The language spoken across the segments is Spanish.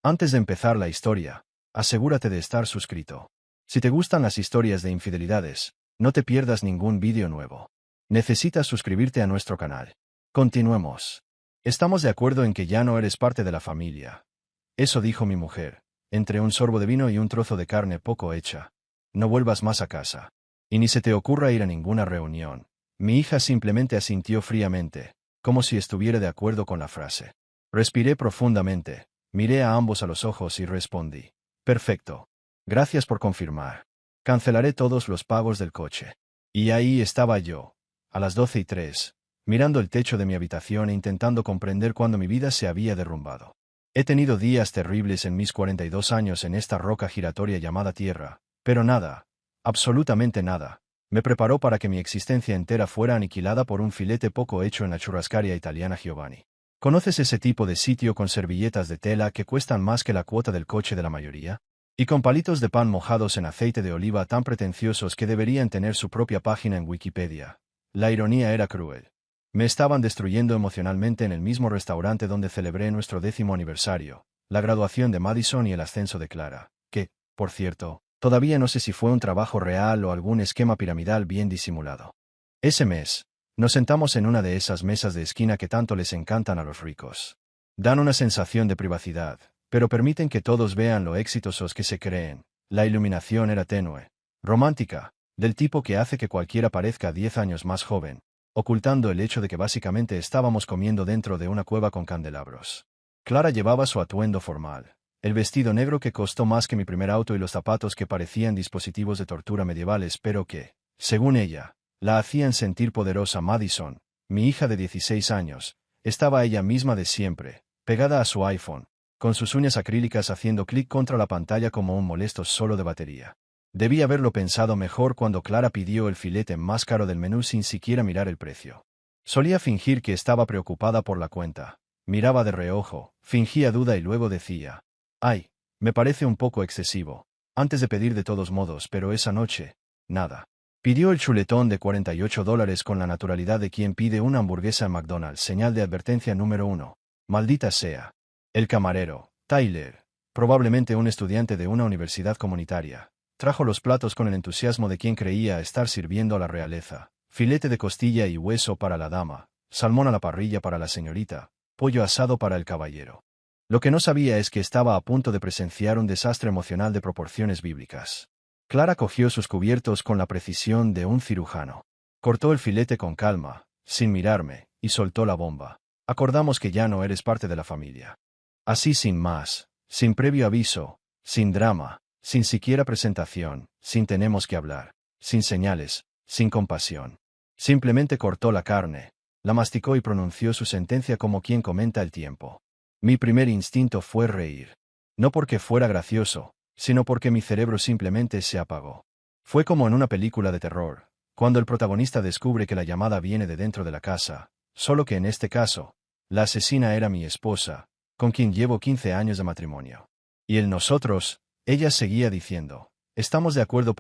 Antes de empezar la historia, asegúrate de estar suscrito. Si te gustan las historias de infidelidades, no te pierdas ningún vídeo nuevo. Necesitas suscribirte a nuestro canal. Continuemos. Estamos de acuerdo en que ya no eres parte de la familia. Eso dijo mi mujer, entre un sorbo de vino y un trozo de carne poco hecha. No vuelvas más a casa. Y ni se te ocurra ir a ninguna reunión. Mi hija simplemente asintió fríamente, como si estuviera de acuerdo con la frase. Respiré profundamente, miré a ambos a los ojos y respondí. Perfecto. Gracias por confirmar. Cancelaré todos los pagos del coche. Y ahí estaba yo, a las 12:03, mirando el techo de mi habitación e intentando comprender cuándo mi vida se había derrumbado. He tenido días terribles en mis 42 años en esta roca giratoria llamada Tierra, pero nada, absolutamente nada, me preparó para que mi existencia entera fuera aniquilada por un filete poco hecho en la churrascaria italiana Giovanni. ¿Conoces ese tipo de sitio con servilletas de tela que cuestan más que la cuota del coche de la mayoría? Y con palitos de pan mojados en aceite de oliva tan pretenciosos que deberían tener su propia página en Wikipedia. La ironía era cruel. Me estaban destruyendo emocionalmente en el mismo restaurante donde celebré nuestro 10º aniversario, la graduación de Madison y el ascenso de Clara, que, por cierto, todavía no sé si fue un trabajo real o algún esquema piramidal bien disimulado. Ese mes, nos sentamos en una de esas mesas de esquina que tanto les encantan a los ricos. Dan una sensación de privacidad, pero permiten que todos vean lo exitosos que se creen. La iluminación era tenue, romántica, del tipo que hace que cualquiera parezca 10 años más joven, ocultando el hecho de que básicamente estábamos comiendo dentro de una cueva con candelabros. Clara llevaba su atuendo formal, el vestido negro que costó más que mi primer auto y los zapatos que parecían dispositivos de tortura medievales pero que, según ella, la hacían sentir poderosa. Madison, mi hija de 16 años, estaba ella misma de siempre, pegada a su iPhone, con sus uñas acrílicas haciendo clic contra la pantalla como un molesto solo de batería. Debí haberlo pensado mejor cuando Clara pidió el filete más caro del menú sin siquiera mirar el precio. Solía fingir que estaba preocupada por la cuenta. Miraba de reojo, fingía duda y luego decía, «Ay, me parece un poco excesivo», antes de pedir de todos modos, pero esa noche, nada. Pidió el chuletón de $48 con la naturalidad de quien pide una hamburguesa en McDonald's. Señal de advertencia número 1. Maldita sea. El camarero, Tyler, probablemente un estudiante de una universidad comunitaria, trajo los platos con el entusiasmo de quien creía estar sirviendo a la realeza. Filete de costilla y hueso para la dama, salmón a la parrilla para la señorita, pollo asado para el caballero. Lo que no sabía es que estaba a punto de presenciar un desastre emocional de proporciones bíblicas. Clara cogió sus cubiertos con la precisión de un cirujano. Cortó el filete con calma, sin mirarme, y soltó la bomba. Acordamos que ya no eres parte de la familia. Así sin más, sin previo aviso, sin drama, sin siquiera presentación, sin tenemos que hablar, sin señales, sin compasión. Simplemente cortó la carne, la masticó y pronunció su sentencia como quien comenta el tiempo. Mi primer instinto fue reír. No porque fuera gracioso, sino porque mi cerebro simplemente se apagó. Fue como en una película de terror, cuando el protagonista descubre que la llamada viene de dentro de la casa, solo que en este caso, la asesina era mi esposa, con quien llevo 15 años de matrimonio. Y el nosotros, ella seguía diciendo, estamos de acuerdo.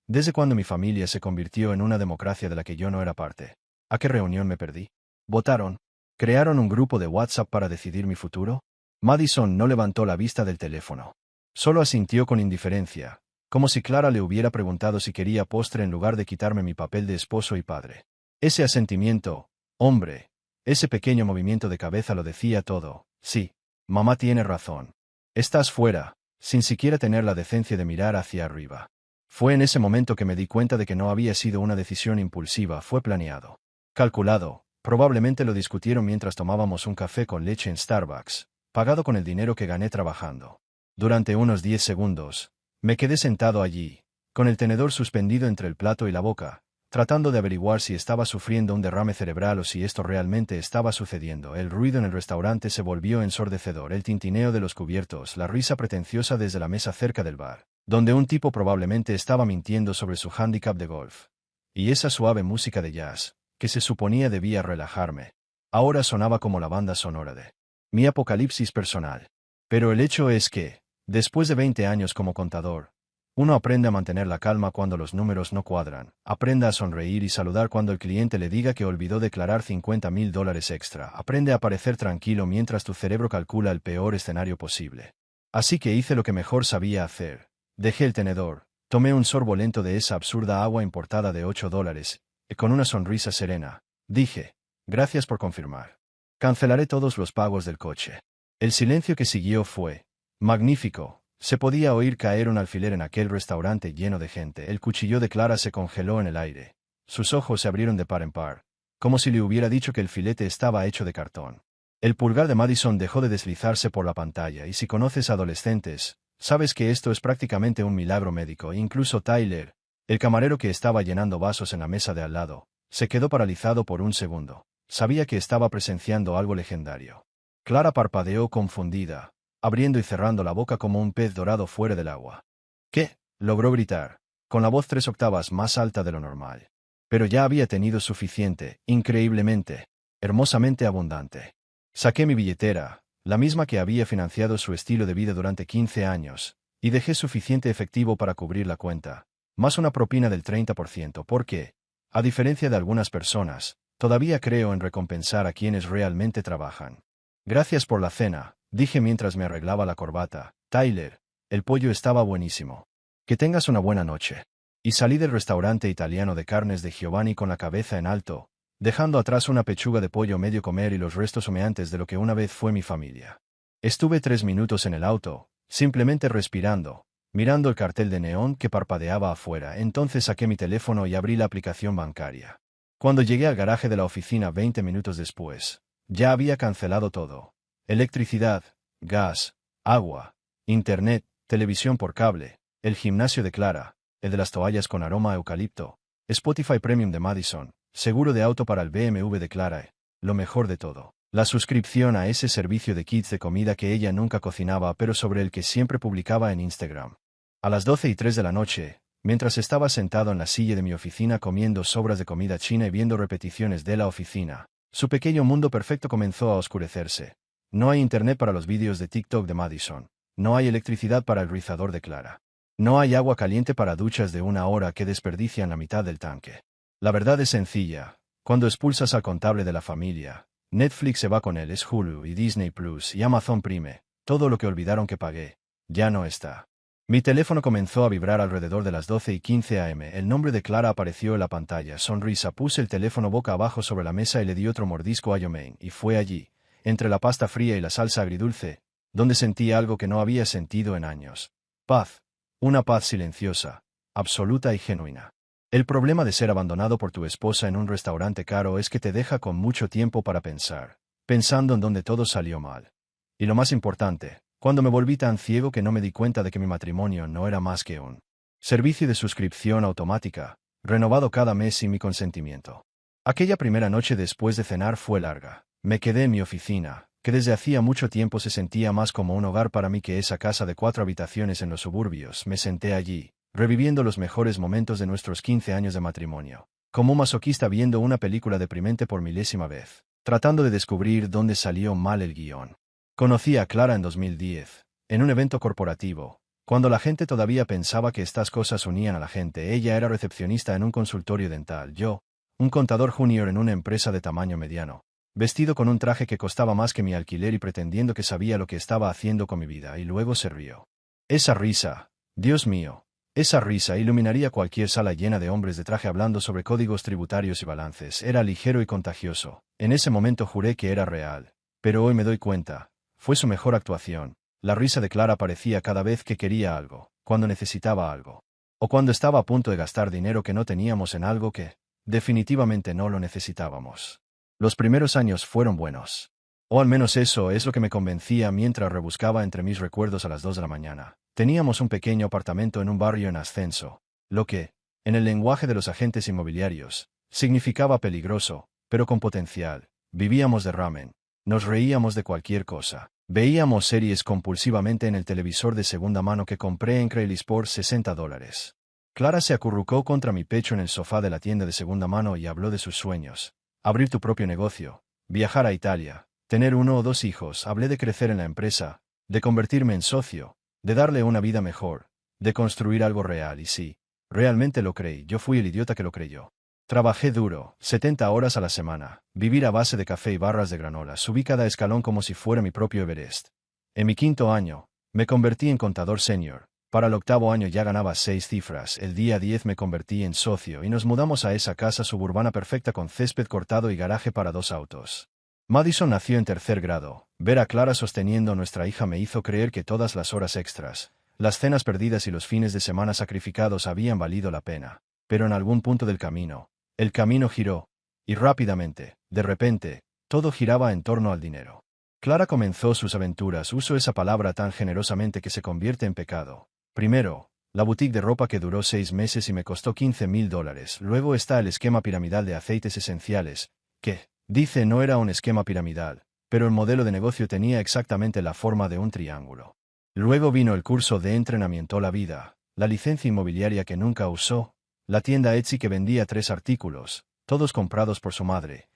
Desde cuando mi familia se convirtió en una democracia de la que yo no era parte. ¿A qué reunión me perdí? ¿Votaron? ¿Crearon un grupo de WhatsApp para decidir mi futuro? Madison no levantó la vista del teléfono. Solo asintió con indiferencia, como si Clara le hubiera preguntado si quería postre en lugar de quitarme mi papel de esposo y padre. Ese asentimiento, hombre, ese pequeño movimiento de cabeza lo decía todo. Sí, mamá tiene razón. Estás fuera, sin siquiera tener la decencia de mirar hacia arriba. Fue en ese momento que me di cuenta de que no había sido una decisión impulsiva, fue planeado. Calculado, probablemente lo discutieron mientras tomábamos un café con leche en Starbucks, pagado con el dinero que gané trabajando. Durante unos 10 segundos, me quedé sentado allí, con el tenedor suspendido entre el plato y la boca, tratando de averiguar si estaba sufriendo un derrame cerebral o si esto realmente estaba sucediendo. El ruido en el restaurante se volvió ensordecedor, el tintineo de los cubiertos, la risa pretenciosa desde la mesa cerca del bar, donde un tipo probablemente estaba mintiendo sobre su handicap de golf. Y esa suave música de jazz, que se suponía debía relajarme, ahora sonaba como la banda sonora de mi apocalipsis personal. Pero el hecho es que, después de 20 años como contador, uno aprende a mantener la calma cuando los números no cuadran, aprende a sonreír y saludar cuando el cliente le diga que olvidó declarar $50,000 extra, aprende a parecer tranquilo mientras tu cerebro calcula el peor escenario posible. Así que hice lo que mejor sabía hacer. Dejé el tenedor, tomé un sorbo lento de esa absurda agua importada de $8, y con una sonrisa serena, dije, gracias por confirmar. Cancelaré todos los pagos del coche. El silencio que siguió fue magnífico. Se podía oír caer un alfiler en aquel restaurante lleno de gente. El cuchillo de Clara se congeló en el aire. Sus ojos se abrieron de par en par, como si le hubiera dicho que el filete estaba hecho de cartón. El pulgar de Madison dejó de deslizarse por la pantalla y si conoces a adolescentes, sabes que esto es prácticamente un milagro médico. Incluso Tyler, el camarero que estaba llenando vasos en la mesa de al lado, se quedó paralizado por un segundo. Sabía que estaba presenciando algo legendario. Clara parpadeó confundida, abriendo y cerrando la boca como un pez dorado fuera del agua. ¿Qué? Logró gritar, con la voz 3 octavas más alta de lo normal. Pero ya había tenido suficiente, increíblemente, hermosamente abundante. Saqué mi billetera, la misma que había financiado su estilo de vida durante 15 años, y dejé suficiente efectivo para cubrir la cuenta, más una propina del 30% porque, a diferencia de algunas personas, todavía creo en recompensar a quienes realmente trabajan. Gracias por la cena, dije mientras me arreglaba la corbata. Tyler, el pollo estaba buenísimo. Que tengas una buena noche. Y salí del restaurante italiano de carnes de Giovanni con la cabeza en alto, dejando atrás una pechuga de pollo medio comer y los restos humeantes de lo que una vez fue mi familia. Estuve 3 minutos en el auto, simplemente respirando, mirando el cartel de neón que parpadeaba afuera. Entonces saqué mi teléfono y abrí la aplicación bancaria. Cuando llegué al garaje de la oficina 20 minutos después, ya había cancelado todo. Electricidad, gas, agua, internet, televisión por cable, el gimnasio de Clara, el de las toallas con aroma a eucalipto, Spotify Premium de Madison, seguro de auto para el BMW de Clara, lo mejor de todo, la suscripción a ese servicio de kits de comida que ella nunca cocinaba pero sobre el que siempre publicaba en Instagram. A las 12:03 de la noche, mientras estaba sentado en la silla de mi oficina comiendo sobras de comida china y viendo repeticiones de La Oficina, su pequeño mundo perfecto comenzó a oscurecerse. No hay internet para los vídeos de TikTok de Madison. No hay electricidad para el rizador de Clara. No hay agua caliente para duchas de 1 hora que desperdician la mitad del tanque. La verdad es sencilla. Cuando expulsas al contable de la familia, Netflix se va con él, es Hulu y Disney Plus y Amazon Prime. Todo lo que olvidaron que pagué, ya no está. Mi teléfono comenzó a vibrar alrededor de las 12:15 am. El nombre de Clara apareció en la pantalla. Sonrisa, puse el teléfono boca abajo sobre la mesa y le di otro mordisco a Yomain, y fue allí, entre la pasta fría y la salsa agridulce, donde sentí algo que no había sentido en años. Paz. Una paz silenciosa, absoluta y genuina. El problema de ser abandonado por tu esposa en un restaurante caro es que te deja con mucho tiempo para pensar, pensando en donde todo salió mal. Y lo más importante, cuando me volví tan ciego que no me di cuenta de que mi matrimonio no era más que un servicio de suscripción automática, renovado cada mes sin mi consentimiento. Aquella primera noche después de cenar fue larga. Me quedé en mi oficina, que desde hacía mucho tiempo se sentía más como un hogar para mí que esa casa de 4 habitaciones en los suburbios. Me senté allí, reviviendo los mejores momentos de nuestros 15 años de matrimonio, como un masoquista viendo una película deprimente por milésima vez, tratando de descubrir dónde salió mal el guión. Conocí a Clara en 2010, en un evento corporativo, cuando la gente todavía pensaba que estas cosas unían a la gente. Ella era recepcionista en un consultorio dental, yo, un contador junior en una empresa de tamaño mediano, vestido con un traje que costaba más que mi alquiler y pretendiendo que sabía lo que estaba haciendo con mi vida, y luego se rió. Esa risa, Dios mío, esa risa iluminaría cualquier sala llena de hombres de traje hablando sobre códigos tributarios y balances. Era ligero y contagioso. En ese momento juré que era real, pero hoy me doy cuenta. Fue su mejor actuación. La risa de Clara aparecía cada vez que quería algo, cuando necesitaba algo, o cuando estaba a punto de gastar dinero que no teníamos en algo que, definitivamente no lo necesitábamos. Los primeros años fueron buenos. O al menos eso es lo que me convencía mientras rebuscaba entre mis recuerdos a las 2 de la mañana. Teníamos un pequeño apartamento en un barrio en ascenso, lo que, en el lenguaje de los agentes inmobiliarios, significaba peligroso, pero con potencial. Vivíamos de ramen. Nos reíamos de cualquier cosa. Veíamos series compulsivamente en el televisor de segunda mano que compré en Craigslist por $60. Clara se acurrucó contra mi pecho en el sofá de la tienda de segunda mano y habló de sus sueños. Abrir tu propio negocio, viajar a Italia, tener 1 o 2 hijos. Hablé de crecer en la empresa, de convertirme en socio, de darle una vida mejor, de construir algo real. Y sí, realmente lo creí. Yo fui el idiota que lo creyó. Trabajé duro, 70 horas a la semana, vivir a base de café y barras de granola. Subí cada escalón como si fuera mi propio Everest. En mi 5.º año, Me convertí en contador senior. Para el 8º año ya ganaba 6 cifras. El día 10 me convertí en socio y nos mudamos a esa casa suburbana perfecta con césped cortado y garaje para 2 autos. Madison nació en 3er grado. Ver a Clara sosteniendo a nuestra hija me hizo creer que todas las horas extras, las cenas perdidas y los fines de semana sacrificados habían valido la pena. Pero en algún punto del camino, el camino giró. Y rápidamente, de repente, todo giraba en torno al dinero. Clara comenzó sus aventuras. Uso esa palabra tan generosamente que se convierte en pecado. Primero, la boutique de ropa que duró 6 meses y me costó $15,000. Luego está el esquema piramidal de aceites esenciales, que, dice, no era un esquema piramidal, pero el modelo de negocio tenía exactamente la forma de un triángulo. Luego vino el curso de entrenamiento La Vida, la licencia inmobiliaria que nunca usó, la tienda Etsy que vendía 3 artículos, todos comprados por su madre.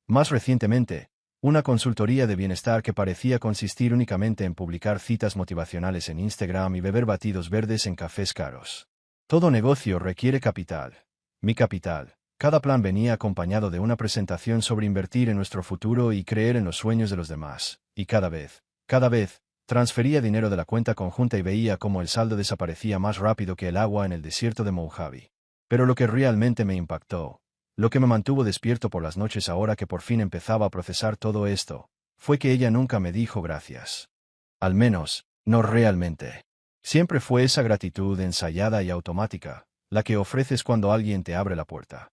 Más recientemente, una consultoría de bienestar que parecía consistir únicamente en publicar citas motivacionales en Instagram y beber batidos verdes en cafés caros. Todo negocio requiere capital. Mi capital. Cada plan venía acompañado de una presentación sobre invertir en nuestro futuro y creer en los sueños de los demás. Y cada vez, transfería dinero de la cuenta conjunta y veía cómo el saldo desaparecía más rápido que el agua en el desierto de Mojave. Pero lo que realmente me impactó, lo que me mantuvo despierto por las noches ahora que por fin empezaba a procesar todo esto, fue que ella nunca me dijo gracias. Al menos, no realmente. Siempre fue esa gratitud ensayada y automática, la que ofreces cuando alguien te abre la puerta.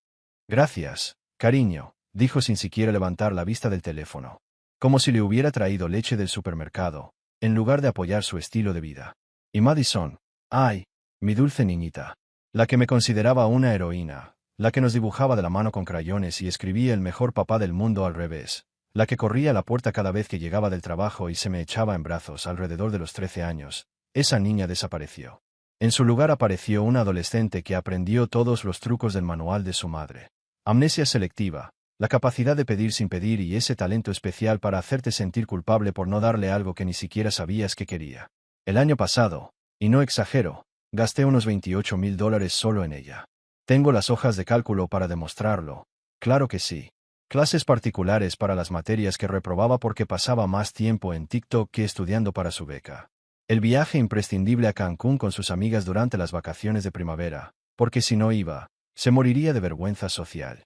Gracias, cariño, dijo sin siquiera levantar la vista del teléfono. Como si le hubiera traído leche del supermercado, en lugar de apoyar su estilo de vida. Y Madison, ay, mi dulce niñita, la que me consideraba una heroína, la que nos dibujaba de la mano con crayones y escribía el mejor papá del mundo al revés, la que corría a la puerta cada vez que llegaba del trabajo y se me echaba en brazos alrededor de los 13 años, esa niña desapareció. En su lugar apareció una adolescente que aprendió todos los trucos del manual de su madre. Amnesia selectiva, la capacidad de pedir sin pedir y ese talento especial para hacerte sentir culpable por no darle algo que ni siquiera sabías que quería. El año pasado, y no exagero, gasté unos $28,000 solo en ella. Tengo las hojas de cálculo para demostrarlo. Claro que sí. Clases particulares para las materias que reprobaba porque pasaba más tiempo en TikTok que estudiando para su beca. El viaje imprescindible a Cancún con sus amigas durante las vacaciones de primavera, porque si no iba, se moriría de vergüenza social.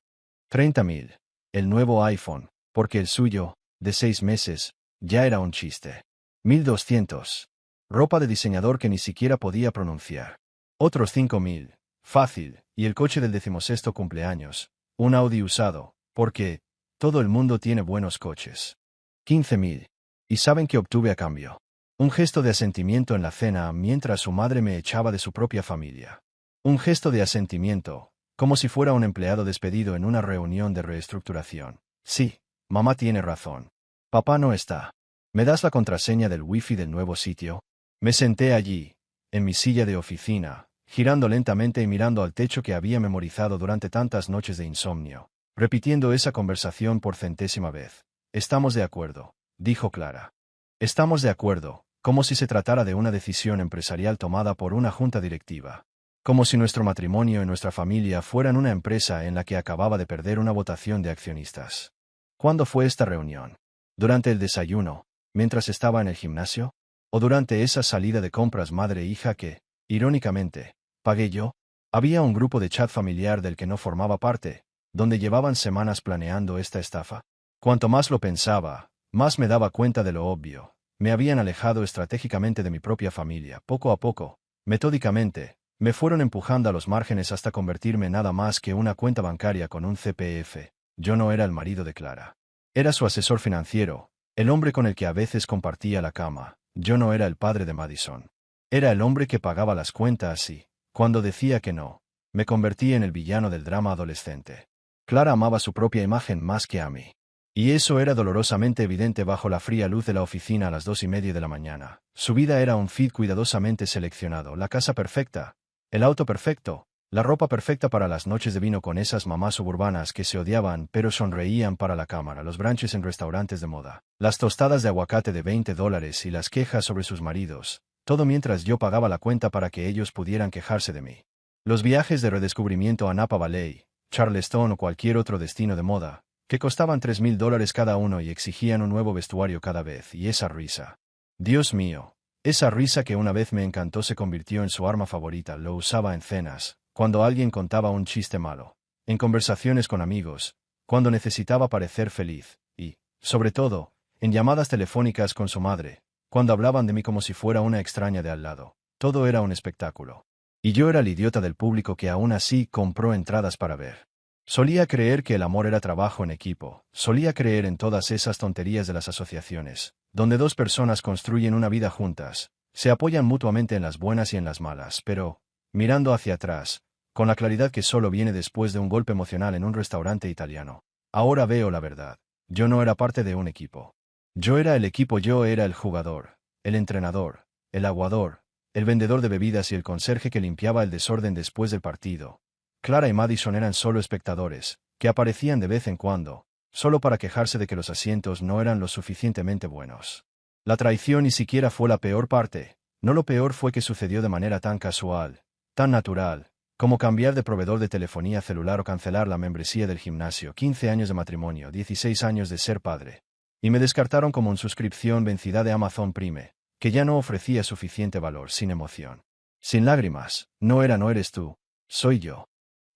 30,000. El nuevo iPhone, porque el suyo, de 6 meses, ya era un chiste. 1,200. Ropa de diseñador que ni siquiera podía pronunciar. Otros 5,000. Fácil, y el coche del 16º cumpleaños, un Audi usado, porque todo el mundo tiene buenos coches. 15,000. ¿Y saben qué obtuve a cambio? Un gesto de asentimiento en la cena mientras su madre me echaba de su propia familia. Un gesto de asentimiento, como si fuera un empleado despedido en una reunión de reestructuración. Sí, mamá tiene razón. Papá no está. ¿Me das la contraseña del wifi del nuevo sitio? Me senté allí, en mi silla de oficina, girando lentamente y mirando al techo que había memorizado durante tantas noches de insomnio, repitiendo esa conversación por 100ª vez. Estamos de acuerdo, dijo Clara. Estamos de acuerdo, como si se tratara de una decisión empresarial tomada por una junta directiva. Como si nuestro matrimonio y nuestra familia fueran una empresa en la que acababa de perder una votación de accionistas. ¿Cuándo fue esta reunión? ¿Durante el desayuno, mientras estaba en el gimnasio? ¿O durante esa salida de compras madre-hija que, irónicamente, pagué yo? Había un grupo de chat familiar del que no formaba parte, donde llevaban semanas planeando esta estafa. Cuanto más lo pensaba, más me daba cuenta de lo obvio. Me habían alejado estratégicamente de mi propia familia. Poco a poco, metódicamente, me fueron empujando a los márgenes hasta convertirme en nada más que una cuenta bancaria con un CPF. Yo no era el marido de Clara. Era su asesor financiero, el hombre con el que a veces compartía la cama. Yo no era el padre de Madison. Era el hombre que pagaba las cuentas y, cuando decía que no, me convertí en el villano del drama adolescente. Clara amaba su propia imagen más que a mí. Y eso era dolorosamente evidente bajo la fría luz de la oficina a las 2:30 de la mañana. Su vida era un feed cuidadosamente seleccionado, la casa perfecta, el auto perfecto, la ropa perfecta para las noches de vino con esas mamás suburbanas que se odiaban pero sonreían para la cámara, los brunches en restaurantes de moda, las tostadas de aguacate de $20 y las quejas sobre sus maridos, todo mientras yo pagaba la cuenta para que ellos pudieran quejarse de mí. Los viajes de redescubrimiento a Napa Valley, Charleston o cualquier otro destino de moda, que costaban $3,000 cada uno y exigían un nuevo vestuario cada vez, y esa risa. Dios mío, Esa risa que una vez me encantó se convirtió en su arma favorita. Lo usaba en cenas, cuando alguien contaba un chiste malo, en conversaciones con amigos, cuando necesitaba parecer feliz, y, sobre todo, en llamadas telefónicas con su madre, cuando hablaban de mí como si fuera una extraña de al lado. Todo era un espectáculo. Y yo era el idiota del público que aún así compró entradas para ver. Solía creer que el amor era trabajo en equipo, solía creer en todas esas tonterías de las asociaciones, donde dos personas construyen una vida juntas, se apoyan mutuamente en las buenas y en las malas, pero, mirando hacia atrás, con la claridad que solo viene después de un golpe emocional en un restaurante italiano, ahora veo la verdad. Yo no era parte de un equipo. Yo era el equipo, yo era el jugador, el entrenador, el aguador, el vendedor de bebidas y el conserje que limpiaba el desorden después del partido. Clara y Madison eran solo espectadores, que aparecían de vez en cuando, solo para quejarse de que los asientos no eran lo suficientemente buenos. La traición ni siquiera fue la peor parte, no, lo peor fue que sucedió de manera tan casual, tan natural, como cambiar de proveedor de telefonía celular o cancelar la membresía del gimnasio, 15 años de matrimonio, 16 años de ser padre. Y me descartaron como una suscripción vencida de Amazon Prime, que ya no ofrecía suficiente valor, sin emoción. Sin lágrimas, no eres tú, soy yo.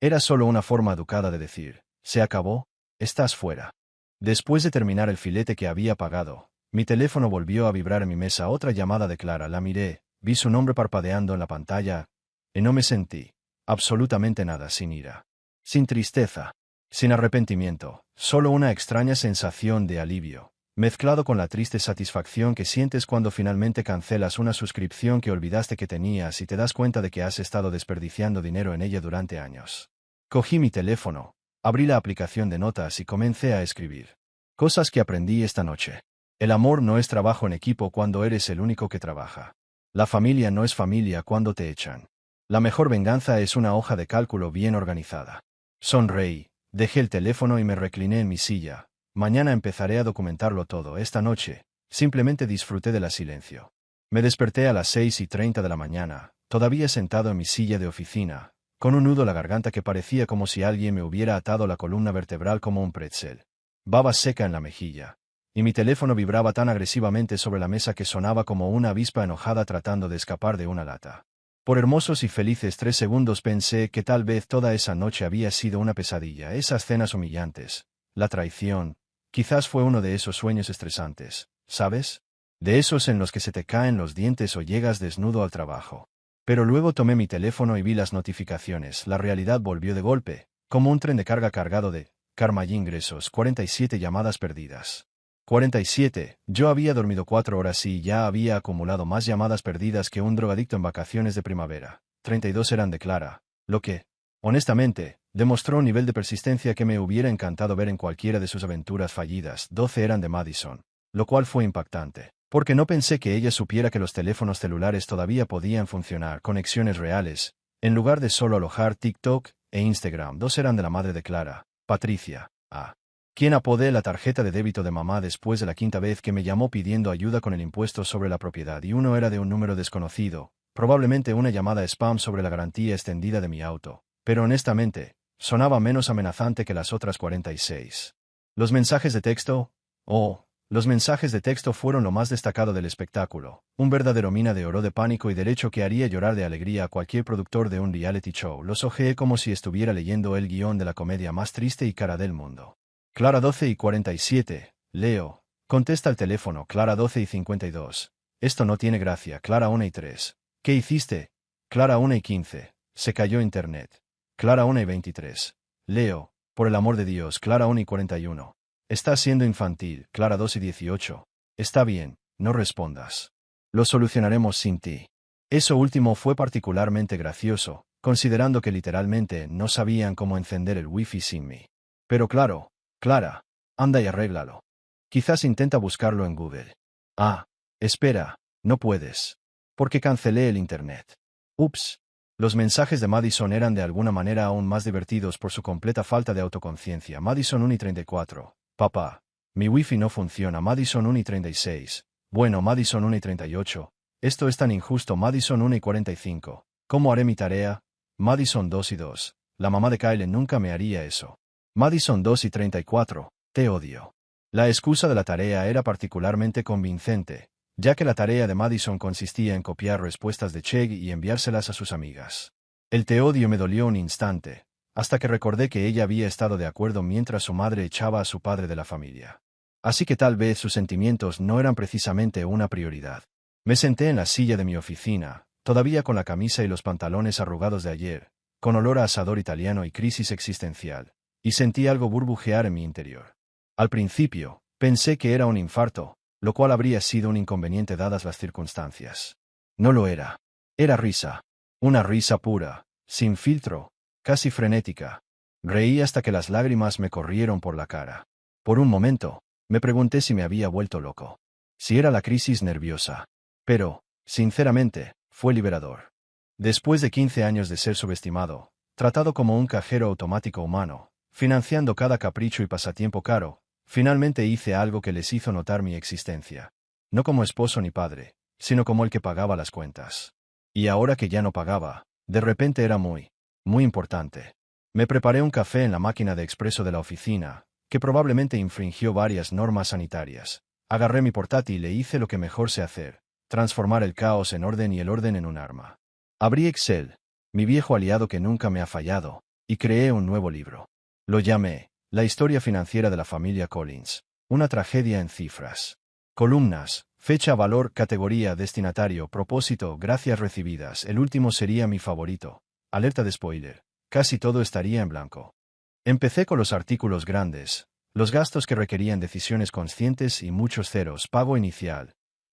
Era solo una forma educada de decir, se acabó, estás fuera. Después de terminar el filete que había pagado, mi teléfono volvió a vibrar en mi mesa. Otra llamada de Clara. La miré, vi su nombre parpadeando en la pantalla, y no me sentí absolutamente nada, sin ira, sin tristeza, sin arrepentimiento, solo una extraña sensación de alivio, mezclado con la triste satisfacción que sientes cuando finalmente cancelas una suscripción que olvidaste que tenías y te das cuenta de que has estado desperdiciando dinero en ella durante años. Cogí mi teléfono, abrí la aplicación de notas y comencé a escribir. Cosas que aprendí esta noche. El amor no es trabajo en equipo cuando eres el único que trabaja. La familia no es familia cuando te echan. La mejor venganza es una hoja de cálculo bien organizada. Sonreí, dejé el teléfono y me recliné en mi silla. Mañana empezaré a documentarlo todo. Esta noche, simplemente disfruté del silencio. Me desperté a las 6:30 de la mañana, todavía sentado en mi silla de oficina, con un nudo en la garganta que parecía como si alguien me hubiera atado la columna vertebral como un pretzel. Baba seca en la mejilla. Y mi teléfono vibraba tan agresivamente sobre la mesa que sonaba como una avispa enojada tratando de escapar de una lata. Por hermosos y felices 3 segundos pensé que tal vez toda esa noche había sido una pesadilla, esas cenas humillantes, la traición, quizás fue uno de esos sueños estresantes, ¿sabes? De esos en los que se te caen los dientes o llegas desnudo al trabajo. Pero luego tomé mi teléfono y vi las notificaciones. La realidad volvió de golpe, como un tren de carga cargado de karma y ingresos. 47 llamadas perdidas. 47. Yo había dormido 4 horas y ya había acumulado más llamadas perdidas que un drogadicto en vacaciones de primavera. 32 eran de Clara, lo que, honestamente, demostró un nivel de persistencia que me hubiera encantado ver en cualquiera de sus aventuras fallidas. 12 eran de Madison, lo cual fue impactante, porque no pensé que ella supiera que los teléfonos celulares todavía podían funcionar, conexiones reales, en lugar de solo alojar TikTok e Instagram. 2 eran de la madre de Clara, Patricia, a quien apodé la tarjeta de débito de mamá después de la 5ª vez que me llamó pidiendo ayuda con el impuesto sobre la propiedad, y uno era de un número desconocido, probablemente una llamada spam sobre la garantía extendida de mi auto, pero honestamente, sonaba menos amenazante que las otras 46. Los mensajes de texto, los mensajes de texto fueron lo más destacado del espectáculo, un verdadero mina de oro de pánico y derecho que haría llorar de alegría a cualquier productor de un reality show. Los hojeé como si estuviera leyendo el guión de la comedia más triste y cara del mundo. Clara 12:47, Leo, contesta el teléfono. Clara 12:52, esto no tiene gracia. Clara 1:03, ¿qué hiciste? Clara 1:15, se cayó internet. Clara 1:23, Leo, por el amor de Dios. Clara 1:41, estás siendo infantil. Clara 2:18, está bien, no respondas. Lo solucionaremos sin ti. Eso último fue particularmente gracioso, considerando que literalmente no sabían cómo encender el wifi sin mí. Pero claro, Clara, anda y arréglalo. Quizás intenta buscarlo en Google. Ah, espera, no puedes. Porque cancelé el internet. Ups. Los mensajes de Madison eran de alguna manera aún más divertidos por su completa falta de autoconciencia. Madison 1:34, papá, mi wifi no funciona. Madison 1:36, bueno. Madison 1:38, esto es tan injusto. Madison 1:45, ¿cómo haré mi tarea? Madison 2:2, la mamá de Kyle nunca me haría eso. Madison 2:34, te odio. La excusa de la tarea era particularmente convincente, ya que la tarea de Madison consistía en copiar respuestas de Chegg y enviárselas a sus amigas. El teodio me dolió un instante, hasta que recordé que ella había estado de acuerdo mientras su madre echaba a su padre de la familia. Así que tal vez sus sentimientos no eran precisamente una prioridad. Me senté en la silla de mi oficina, todavía con la camisa y los pantalones arrugados de ayer, con olor a asador italiano y crisis existencial, y sentí algo burbujear en mi interior. Al principio, pensé que era un infarto, lo cual habría sido un inconveniente dadas las circunstancias. No lo era. Era risa. Una risa pura, sin filtro, casi frenética. Reí hasta que las lágrimas me corrieron por la cara. Por un momento, me pregunté si me había vuelto loco. Si era la crisis nerviosa. Pero, sinceramente, fue liberador. Después de 15 años de ser subestimado, tratado como un cajero automático humano, financiando cada capricho y pasatiempo caro, finalmente hice algo que les hizo notar mi existencia. No como esposo ni padre, sino como el que pagaba las cuentas. Y ahora que ya no pagaba, de repente era muy importante. Me preparé un café en la máquina de expreso de la oficina, que probablemente infringió varias normas sanitarias. Agarré mi portátil e hice lo que mejor sé hacer, transformar el caos en orden y el orden en un arma. Abrí Excel, mi viejo aliado que nunca me ha fallado, y creé un nuevo libro. Lo llamé La historia financiera de la familia Collins, una tragedia en cifras. Columnas, fecha, valor, categoría, destinatario, propósito, gracias recibidas. El último sería mi favorito. Alerta de spoiler. Casi todo estaría en blanco. Empecé con los artículos grandes, los gastos que requerían decisiones conscientes y muchos ceros. Pago inicial.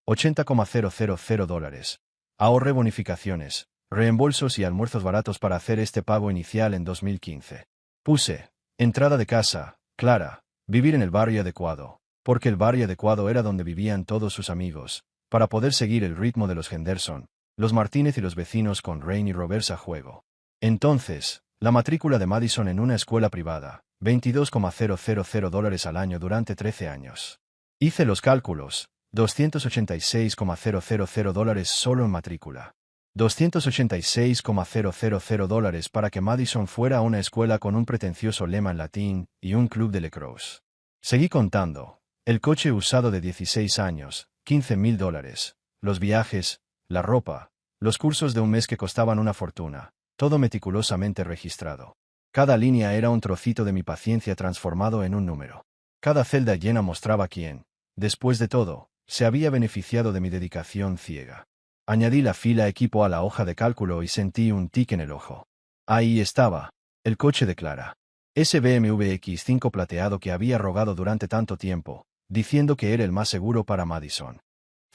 $80,000. Ahorré bonificaciones, reembolsos y almuerzos baratos para hacer este pago inicial en 2015. Puse entrada de casa, Clara, vivir en el barrio adecuado, porque el barrio adecuado era donde vivían todos sus amigos, para poder seguir el ritmo de los Henderson, los Martínez y los vecinos con Rain y Roberts a juego. Entonces, la matrícula de Madison en una escuela privada, $22,000 al año durante 13 años. Hice los cálculos, $286,000 solo en matrícula. $286,000 para que Madison fuera una escuela con un pretencioso lema en latín y un club de lacrosse. Seguí contando. El coche usado de 16 años, $15,000, los viajes, la ropa, los cursos de un mes que costaban una fortuna, todo meticulosamente registrado. Cada línea era un trocito de mi paciencia transformado en un número. Cada celda llena mostraba quién, después de todo, se había beneficiado de mi dedicación ciega. Añadí la fila equipo a la hoja de cálculo y sentí un tic en el ojo. Ahí estaba, el coche de Clara. Ese BMW X5 plateado que había rogado durante tanto tiempo, diciendo que era el más seguro para Madison.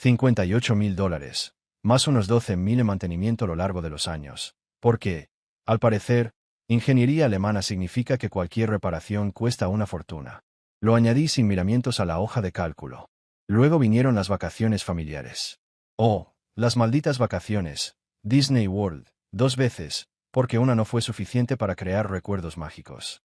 $58,000, más unos $12,000 en mantenimiento a lo largo de los años. Porque, al parecer, ingeniería alemana significa que cualquier reparación cuesta una fortuna. Lo añadí sin miramientos a la hoja de cálculo. Luego vinieron las vacaciones familiares. Oh, las malditas vacaciones. Disney World, 2 veces, porque una no fue suficiente para crear recuerdos mágicos.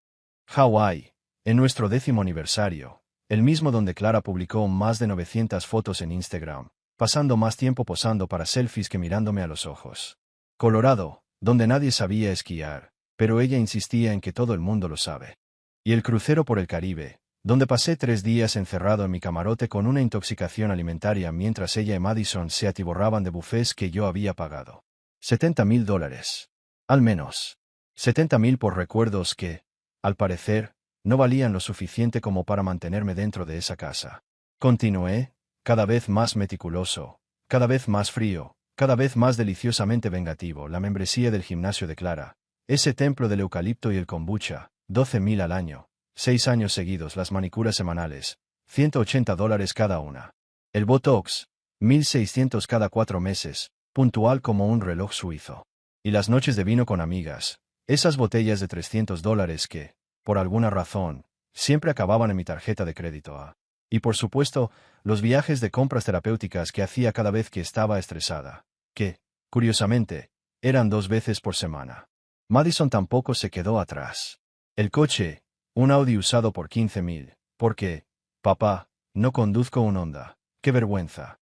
Hawái, en nuestro 10º aniversario, el mismo donde Clara publicó más de 900 fotos en Instagram, pasando más tiempo posando para selfies que mirándome a los ojos. Colorado, donde nadie sabía esquiar, pero ella insistía en que todo el mundo lo sabe. Y el crucero por el Caribe, donde pasé 3 días encerrado en mi camarote con una intoxicación alimentaria mientras ella y Madison se atiborraban de buffets que yo había pagado. $70,000. Al menos. 70,000 por recuerdos que, al parecer, no valían lo suficiente como para mantenerme dentro de esa casa. Continué, cada vez más meticuloso, cada vez más frío, cada vez más deliciosamente vengativo, la membresía del gimnasio de Clara, ese templo del eucalipto y el kombucha, $12,000 al año. 6 años seguidos, las manicuras semanales, $180 cada una. El Botox, $1,600 cada 4 meses, puntual como un reloj suizo. Y las noches de vino con amigas, esas botellas de $300 que, por alguna razón, siempre acababan en mi tarjeta de crédito. Y por supuesto, los viajes de compras terapéuticas que hacía cada vez que estaba estresada, que, curiosamente, eran 2 veces por semana. Madison tampoco se quedó atrás. El coche, un Audi usado por $15,000. ¿Por qué? Papá, no conduzco un Honda. ¡Qué vergüenza!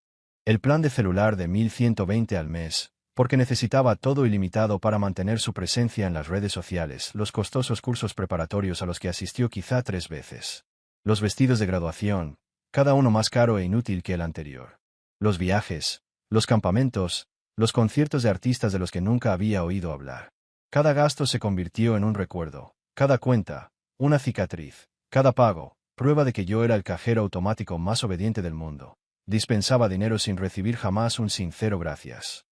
El plan de celular de $1,120 al mes, porque necesitaba todo ilimitado para mantener su presencia en las redes sociales, los costosos cursos preparatorios a los que asistió quizá 3 veces. Los vestidos de graduación, cada uno más caro e inútil que el anterior. Los viajes, los campamentos, los conciertos de artistas de los que nunca había oído hablar. Cada gasto se convirtió en un recuerdo, cada cuenta, una cicatriz, cada pago, prueba de que yo era el cajero automático más obediente del mundo. Dispensaba dinero sin recibir jamás un sincero gracias.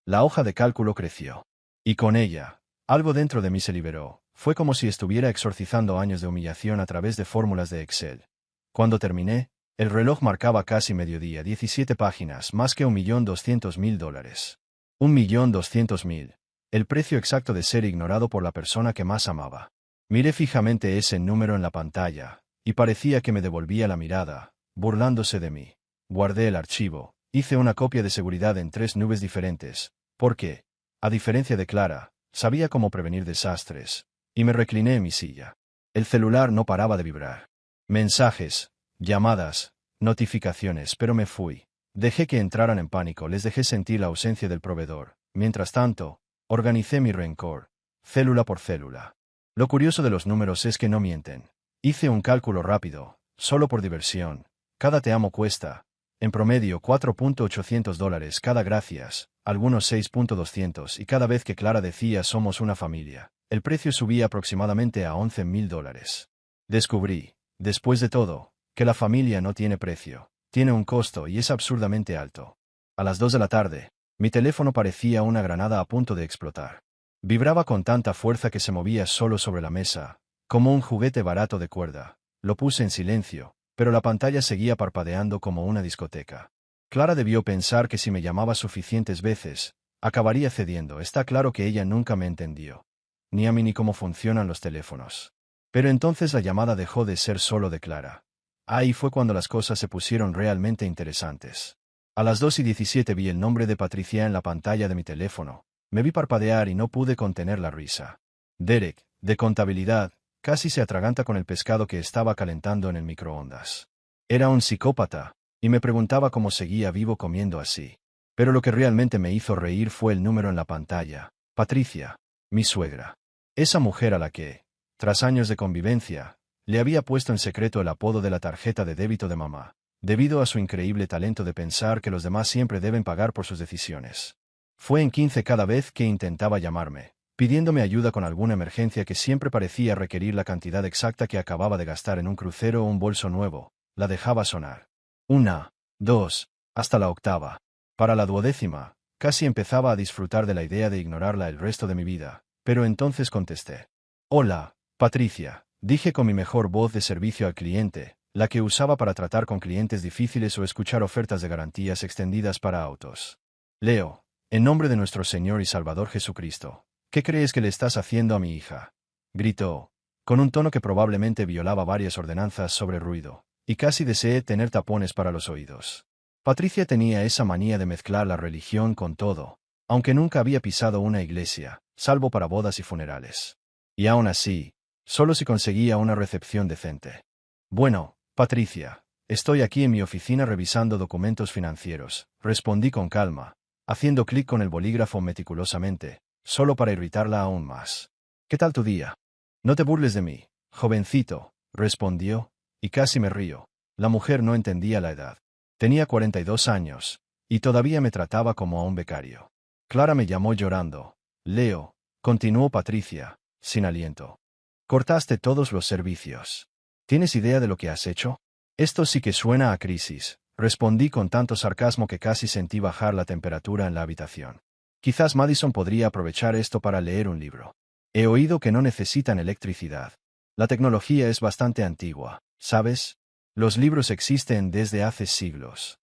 La hoja de cálculo creció. Y con ella, algo dentro de mí se liberó. Fue como si estuviera exorcizando años de humillación a través de fórmulas de Excel. Cuando terminé, el reloj marcaba casi mediodía, 17 páginas, más que $1.200.000. $1.200.000. El precio exacto de ser ignorado por la persona que más amaba. Miré fijamente ese número en la pantalla, y parecía que me devolvía la mirada, burlándose de mí. Guardé el archivo, hice una copia de seguridad en 3 nubes diferentes, porque, a diferencia de Clara, sabía cómo prevenir desastres, y me recliné en mi silla. El celular no paraba de vibrar. Mensajes, llamadas, notificaciones, pero me fui. Dejé que entraran en pánico, les dejé sentir la ausencia del proveedor. Mientras tanto, organicé mi rencor, célula por célula. Lo curioso de los números es que no mienten. Hice un cálculo rápido, solo por diversión. Cada te amo cuesta, en promedio, $4.800 cada gracias, algunos 6.200, y cada vez que Clara decía somos una familia, el precio subía aproximadamente a $11.000. Descubrí, después de todo, que la familia no tiene precio, tiene un costo y es absurdamente alto. A las 2 de la tarde, mi teléfono parecía una granada a punto de explotar. Vibraba con tanta fuerza que se movía solo sobre la mesa, como un juguete barato de cuerda. Lo puse en silencio, pero la pantalla seguía parpadeando como una discoteca. Clara debió pensar que si me llamaba suficientes veces, acabaría cediendo. Está claro que ella nunca me entendió. Ni a mí ni cómo funcionan los teléfonos. Pero entonces la llamada dejó de ser solo de Clara. Ahí fue cuando las cosas se pusieron realmente interesantes. A las 2:17 vi el nombre de Patricia en la pantalla de mi teléfono. Me vi parpadear y no pude contener la risa. Derek, de contabilidad, casi se atraganta con el pescado que estaba calentando en el microondas. Era un psicópata, y me preguntaba cómo seguía vivo comiendo así. Pero lo que realmente me hizo reír fue el número en la pantalla. Patricia, mi suegra. Esa mujer a la que, tras años de convivencia, le había puesto en secreto el apodo de la tarjeta de débito de mamá, debido a su increíble talento de pensar que los demás siempre deben pagar por sus decisiones. Fue en 15 cada vez que intentaba llamarme, pidiéndome ayuda con alguna emergencia que siempre parecía requerir la cantidad exacta que acababa de gastar en un crucero o un bolso nuevo. La dejaba sonar. 1, 2, hasta la octava. Para la 12ª, casi empezaba a disfrutar de la idea de ignorarla el resto de mi vida, pero entonces contesté. Hola, Patricia, dije con mi mejor voz de servicio al cliente, la que usaba para tratar con clientes difíciles o escuchar ofertas de garantías extendidas para autos. Leo, en nombre de nuestro Señor y Salvador Jesucristo, ¿qué crees que le estás haciendo a mi hija? Gritó, con un tono que probablemente violaba varias ordenanzas sobre ruido, y casi deseé tener tapones para los oídos. Patricia tenía esa manía de mezclar la religión con todo, aunque nunca había pisado una iglesia, salvo para bodas y funerales. Y aún así, solo si conseguía una recepción decente. Bueno, Patricia, estoy aquí en mi oficina revisando documentos financieros, respondí con calma, haciendo clic con el bolígrafo meticulosamente, solo para irritarla aún más. ¿Qué tal tu día? No te burles de mí, jovencito, respondió, y casi me río. La mujer no entendía la edad. Tenía 42 años, y todavía me trataba como a un becario. Clara me llamó llorando. Leo, continuó Patricia, sin aliento. Cortaste todos los servicios. ¿Tienes idea de lo que has hecho? Esto sí que suena a crisis, respondí con tanto sarcasmo que casi sentí bajar la temperatura en la habitación. Quizás Madison podría aprovechar esto para leer un libro. He oído que no necesitan electricidad. La tecnología es bastante antigua, ¿sabes? Los libros existen desde hace siglos.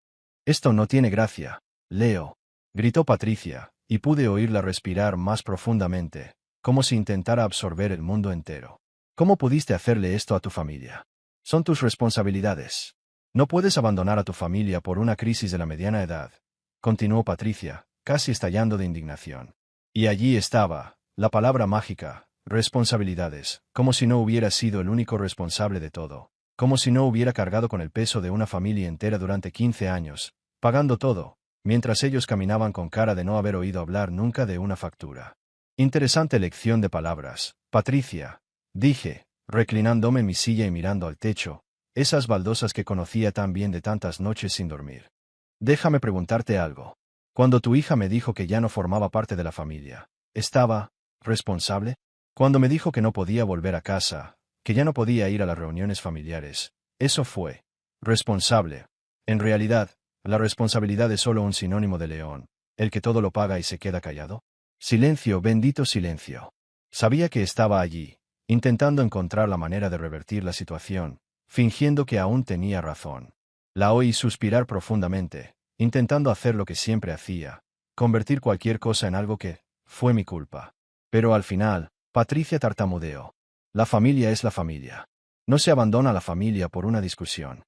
Esto no tiene gracia, Leo, gritó Patricia, y pude oírla respirar más profundamente, como si intentara absorber el mundo entero. ¿Cómo pudiste hacerle esto a tu familia? Son tus responsabilidades. No puedes abandonar a tu familia por una crisis de la mediana edad, continuó Patricia, casi estallando de indignación. Y allí estaba, la palabra mágica, responsabilidades, como si no hubiera sido el único responsable de todo, como si no hubiera cargado con el peso de una familia entera durante 15 años, pagando todo, mientras ellos caminaban con cara de no haber oído hablar nunca de una factura. Interesante elección de palabras, Patricia, dije, reclinándome en mi silla y mirando al techo, esas baldosas que conocía tan bien de tantas noches sin dormir. Déjame preguntarte algo. Cuando tu hija me dijo que ya no formaba parte de la familia, ¿estaba responsable? Cuando me dijo que no podía volver a casa, que ya no podía ir a las reuniones familiares, ¿eso fue responsable? En realidad, la responsabilidad es solo un sinónimo de león, el que todo lo paga y se queda callado. Silencio, bendito silencio. Sabía que estaba allí, intentando encontrar la manera de revertir la situación, fingiendo que aún tenía razón. La oí suspirar profundamente, intentando hacer lo que siempre hacía, convertir cualquier cosa en algo que fue mi culpa. Pero al final, Patricia tartamudeó. La familia es la familia. No se abandona a la familia por una discusión.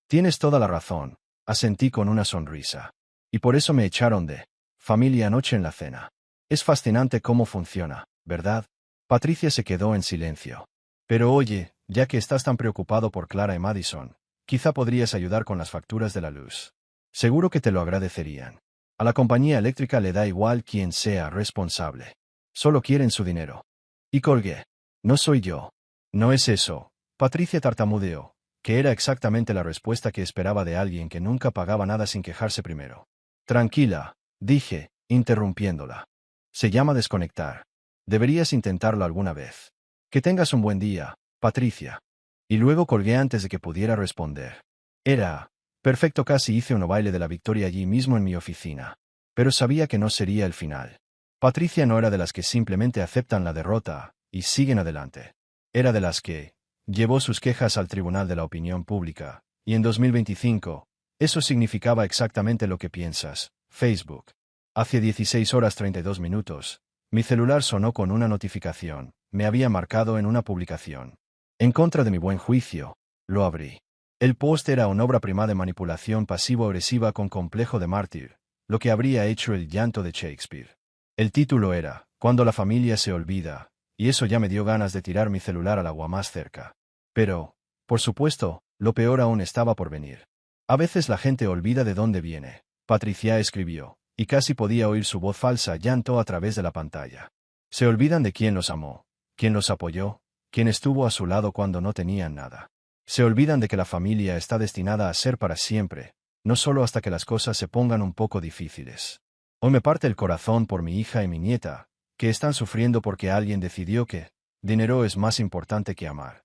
Tienes toda la razón, asentí con una sonrisa. Y por eso me echaron de familia anoche en la cena. Es fascinante cómo funciona, ¿verdad? Patricia se quedó en silencio. Pero oye, ya que estás tan preocupado por Clara y Madison, quizá podrías ayudar con las facturas de la luz. Seguro que te lo agradecerían. A la compañía eléctrica le da igual quién sea responsable. Solo quieren su dinero. Y colgué. No soy yo. No es eso. Patricia tartamudeó, que era exactamente la respuesta que esperaba de alguien que nunca pagaba nada sin quejarse primero. Tranquila, dije, interrumpiéndola. Se llama desconectar. Deberías intentarlo alguna vez. Que tengas un buen día, Patricia. Y luego colgué antes de que pudiera responder. Era perfecto, casi hice un baile de la victoria allí mismo en mi oficina. Pero sabía que no sería el final. Patricia no era de las que simplemente aceptan la derrota y siguen adelante. Era de las que llevó sus quejas al Tribunal de la Opinión Pública, y en 2025, eso significaba exactamente lo que piensas, Facebook. Hace 16 horas 32 minutos, mi celular sonó con una notificación, me había marcado en una publicación. En contra de mi buen juicio, lo abrí. El post era una obra prima de manipulación pasivo-agresiva con complejo de mártir, lo que habría hecho el llanto de Shakespeare. El título era, Cuando la familia se olvida, y eso ya me dio ganas de tirar mi celular al agua más cerca. Pero, por supuesto, lo peor aún estaba por venir. A veces la gente olvida de dónde viene, Patricia escribió, y casi podía oír su voz falsa llanto a través de la pantalla. Se olvidan de quién los amó, quién los apoyó, quién estuvo a su lado cuando no tenían nada. Se olvidan de que la familia está destinada a ser para siempre, no solo hasta que las cosas se pongan un poco difíciles. Hoy me parte el corazón por mi hija y mi nieta, que están sufriendo porque alguien decidió que dinero es más importante que amar.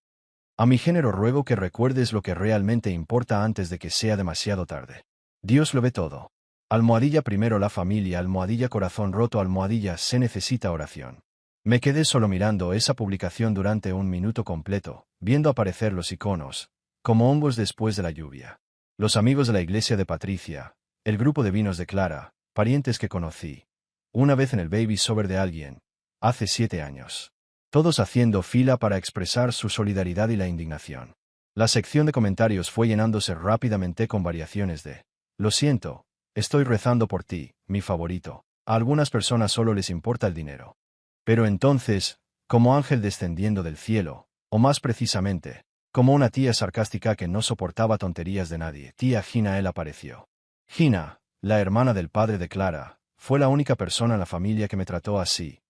A mi género ruego que recuerdes lo que realmente importa antes de que sea demasiado tarde. Dios lo ve todo. Almohadilla primero la familia, almohadilla corazón roto, almohadilla se necesita oración. Me quedé solo mirando esa publicación durante un minuto completo, viendo aparecer los iconos, como hongos después de la lluvia. Los amigos de la iglesia de Patricia, el grupo de vinos de Clara, parientes que conocí, una vez en el baby shower de alguien, hace 7 años. Todos haciendo fila para expresar su solidaridad y la indignación. La sección de comentarios fue llenándose rápidamente con variaciones de lo siento, estoy rezando por ti, mi favorito. A algunas personas solo les importa el dinero. Pero entonces, como ángel descendiendo del cielo, o más precisamente, como una tía sarcástica que no soportaba tonterías de nadie, tía Gina, él apareció. Gina, la hermana del padre de Clara, fue la única persona en la familia que me trató así.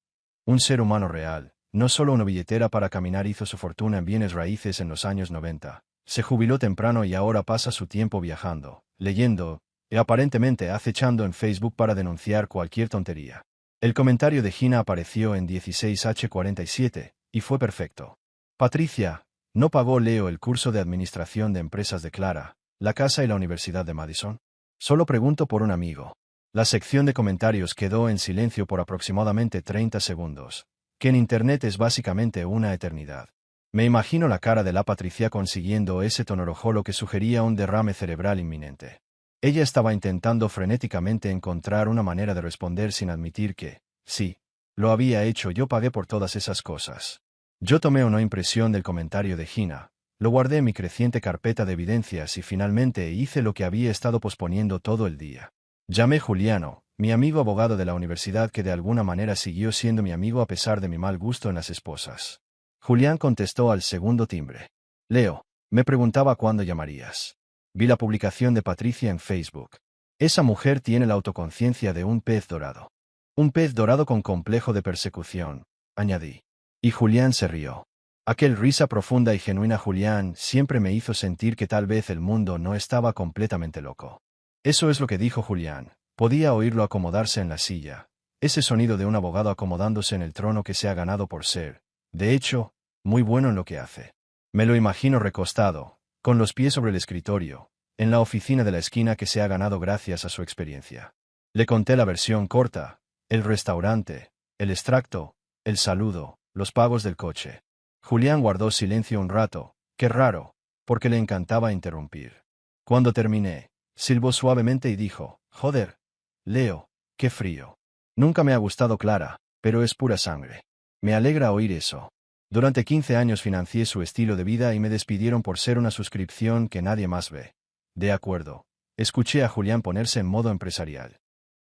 Un ser humano real, no solo una billetera para caminar. Hizo su fortuna en bienes raíces en los años 90. Se jubiló temprano y ahora pasa su tiempo viajando, leyendo, y aparentemente acechando en Facebook para denunciar cualquier tontería. El comentario de Gina apareció en 16H47, y fue perfecto. Patricia, ¿no pagó Leo el curso de administración de empresas de Clara, la casa y la Universidad de Madison? Solo pregunto por un amigo. La sección de comentarios quedó en silencio por aproximadamente 30 segundos, que en Internet es básicamente una eternidad. Me imagino la cara de la Patricia consiguiendo ese tono rojo, lo que sugería un derrame cerebral inminente. Ella estaba intentando frenéticamente encontrar una manera de responder sin admitir que, sí, lo había hecho. Yo pagué por todas esas cosas. Yo tomé una impresión del comentario de Gina, lo guardé en mi creciente carpeta de evidencias y finalmente hice lo que había estado posponiendo todo el día. Llamé Juliano, mi amigo abogado de la universidad, que de alguna manera siguió siendo mi amigo a pesar de mi mal gusto en las esposas. Julián contestó al segundo timbre. Leo, me preguntaba cuándo llamarías. Vi la publicación de Patricia en Facebook. Esa mujer tiene la autoconciencia de un pez dorado. Un pez dorado con complejo de persecución, añadí. Y Julián se rió. Aquel risa profunda y genuina Julián siempre me hizo sentir que tal vez el mundo no estaba completamente loco. Eso es lo que dijo Julián. Podía oírlo acomodarse en la silla. Ese sonido de un abogado acomodándose en el trono que se ha ganado por ser, de hecho, muy bueno en lo que hace. Me lo imagino recostado, con los pies sobre el escritorio, en la oficina de la esquina que se ha ganado gracias a su experiencia. Le conté la versión corta, el restaurante, el extracto, el saludo, los pagos del coche. Julián guardó silencio un rato, qué raro, porque le encantaba interrumpir. Cuando terminé, silbó suavemente y dijo, «Joder, Leo, qué frío. Nunca me ha gustado Clara, pero es pura sangre. Me alegra oír eso. Durante 15 años financié su estilo de vida y me despidieron por ser una suscripción que nadie más ve». De acuerdo. Escuché a Julián ponerse en modo empresarial.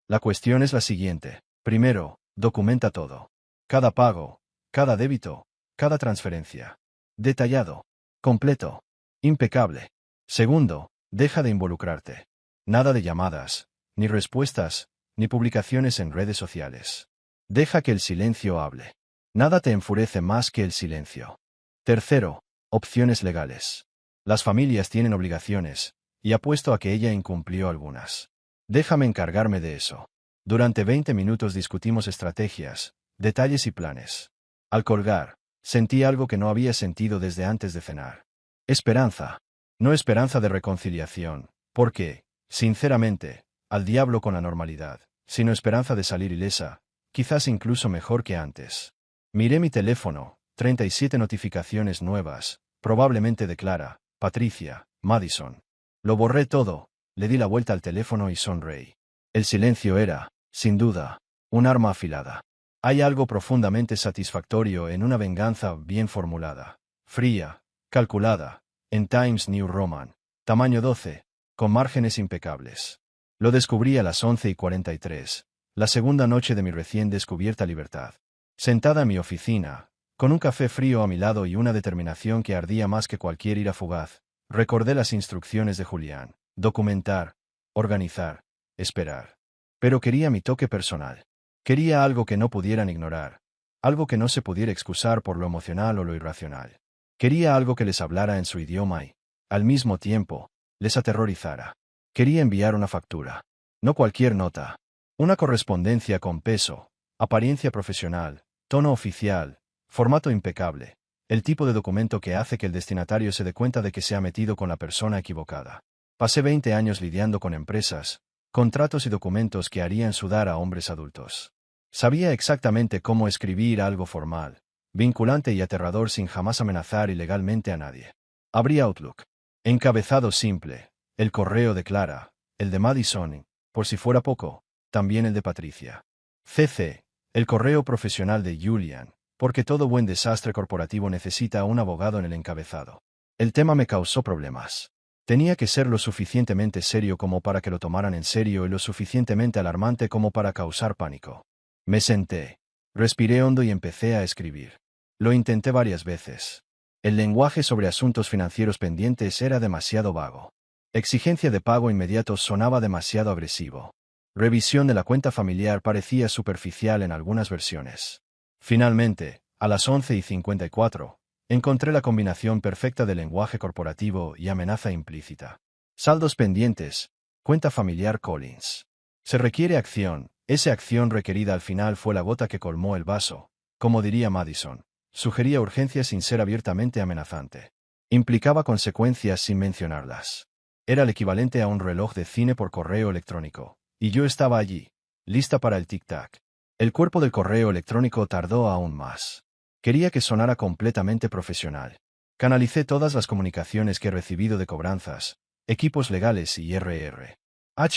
La cuestión es la siguiente. Primero, documenta todo. Cada pago, cada débito, cada transferencia. Detallado. Completo. Impecable. Segundo, deja de involucrarte. Nada de llamadas, ni respuestas, ni publicaciones en redes sociales. Deja que el silencio hable. Nada te enfurece más que el silencio. Tercero, opciones legales. Las familias tienen obligaciones, y apuesto a que ella incumplió algunas. Déjame encargarme de eso. Durante 20 minutos discutimos estrategias, detalles y planes. Al colgar, sentí algo que no había sentido desde antes de cenar. Esperanza. No esperanza de reconciliación, porque, sinceramente, al diablo con la normalidad, sino esperanza de salir ilesa, quizás incluso mejor que antes. Miré mi teléfono, 37 notificaciones nuevas, probablemente de Clara, Patricia, Madison. Lo borré todo, le di la vuelta al teléfono y sonreí. El silencio era, sin duda, un arma afilada. Hay algo profundamente satisfactorio en una venganza bien formulada, fría, calculada, en Times New Roman, tamaño 12, con márgenes impecables. Lo descubrí a las 11:43, la segunda noche de mi recién descubierta libertad. Sentada en mi oficina, con un café frío a mi lado y una determinación que ardía más que cualquier ira fugaz, recordé las instrucciones de Julián: documentar, organizar, esperar. Pero quería mi toque personal. Quería algo que no pudieran ignorar, algo que no se pudiera excusar por lo emocional o lo irracional. Quería algo que les hablara en su idioma y, al mismo tiempo, les aterrorizara. Quería enviar una factura. No cualquier nota. Una correspondencia con peso, apariencia profesional, tono oficial, formato impecable. El tipo de documento que hace que el destinatario se dé cuenta de que se ha metido con la persona equivocada. Pasé 20 años lidiando con empresas, contratos y documentos que harían sudar a hombres adultos. Sabía exactamente cómo escribir algo formal, vinculante y aterrador sin jamás amenazar ilegalmente a nadie. Abrí Outlook. Encabezado simple, el correo de Clara, el de Madison y, por si fuera poco, también el de Patricia. CC, el correo profesional de Julian, porque todo buen desastre corporativo necesita un abogado en el encabezado. El tema me causó problemas. Tenía que ser lo suficientemente serio como para que lo tomaran en serio y lo suficientemente alarmante como para causar pánico. Me senté, respiré hondo y empecé a escribir. Lo intenté varias veces. El lenguaje sobre asuntos financieros pendientes era demasiado vago. Exigencia de pago inmediato sonaba demasiado agresivo. Revisión de la cuenta familiar parecía superficial en algunas versiones. Finalmente, a las 11:54, encontré la combinación perfecta de lenguaje corporativo y amenaza implícita. Saldos pendientes, cuenta familiar Collins. Se requiere acción, esa acción requerida al final fue la gota que colmó el vaso, como diría Madison. Sugería urgencia sin ser abiertamente amenazante. Implicaba consecuencias sin mencionarlas. Era el equivalente a un reloj de cine por correo electrónico, y yo estaba allí, lista para el tic-tac. El cuerpo del correo electrónico tardó aún más. Quería que sonara completamente profesional. Canalicé todas las comunicaciones que he recibido de cobranzas, equipos legales y RR. A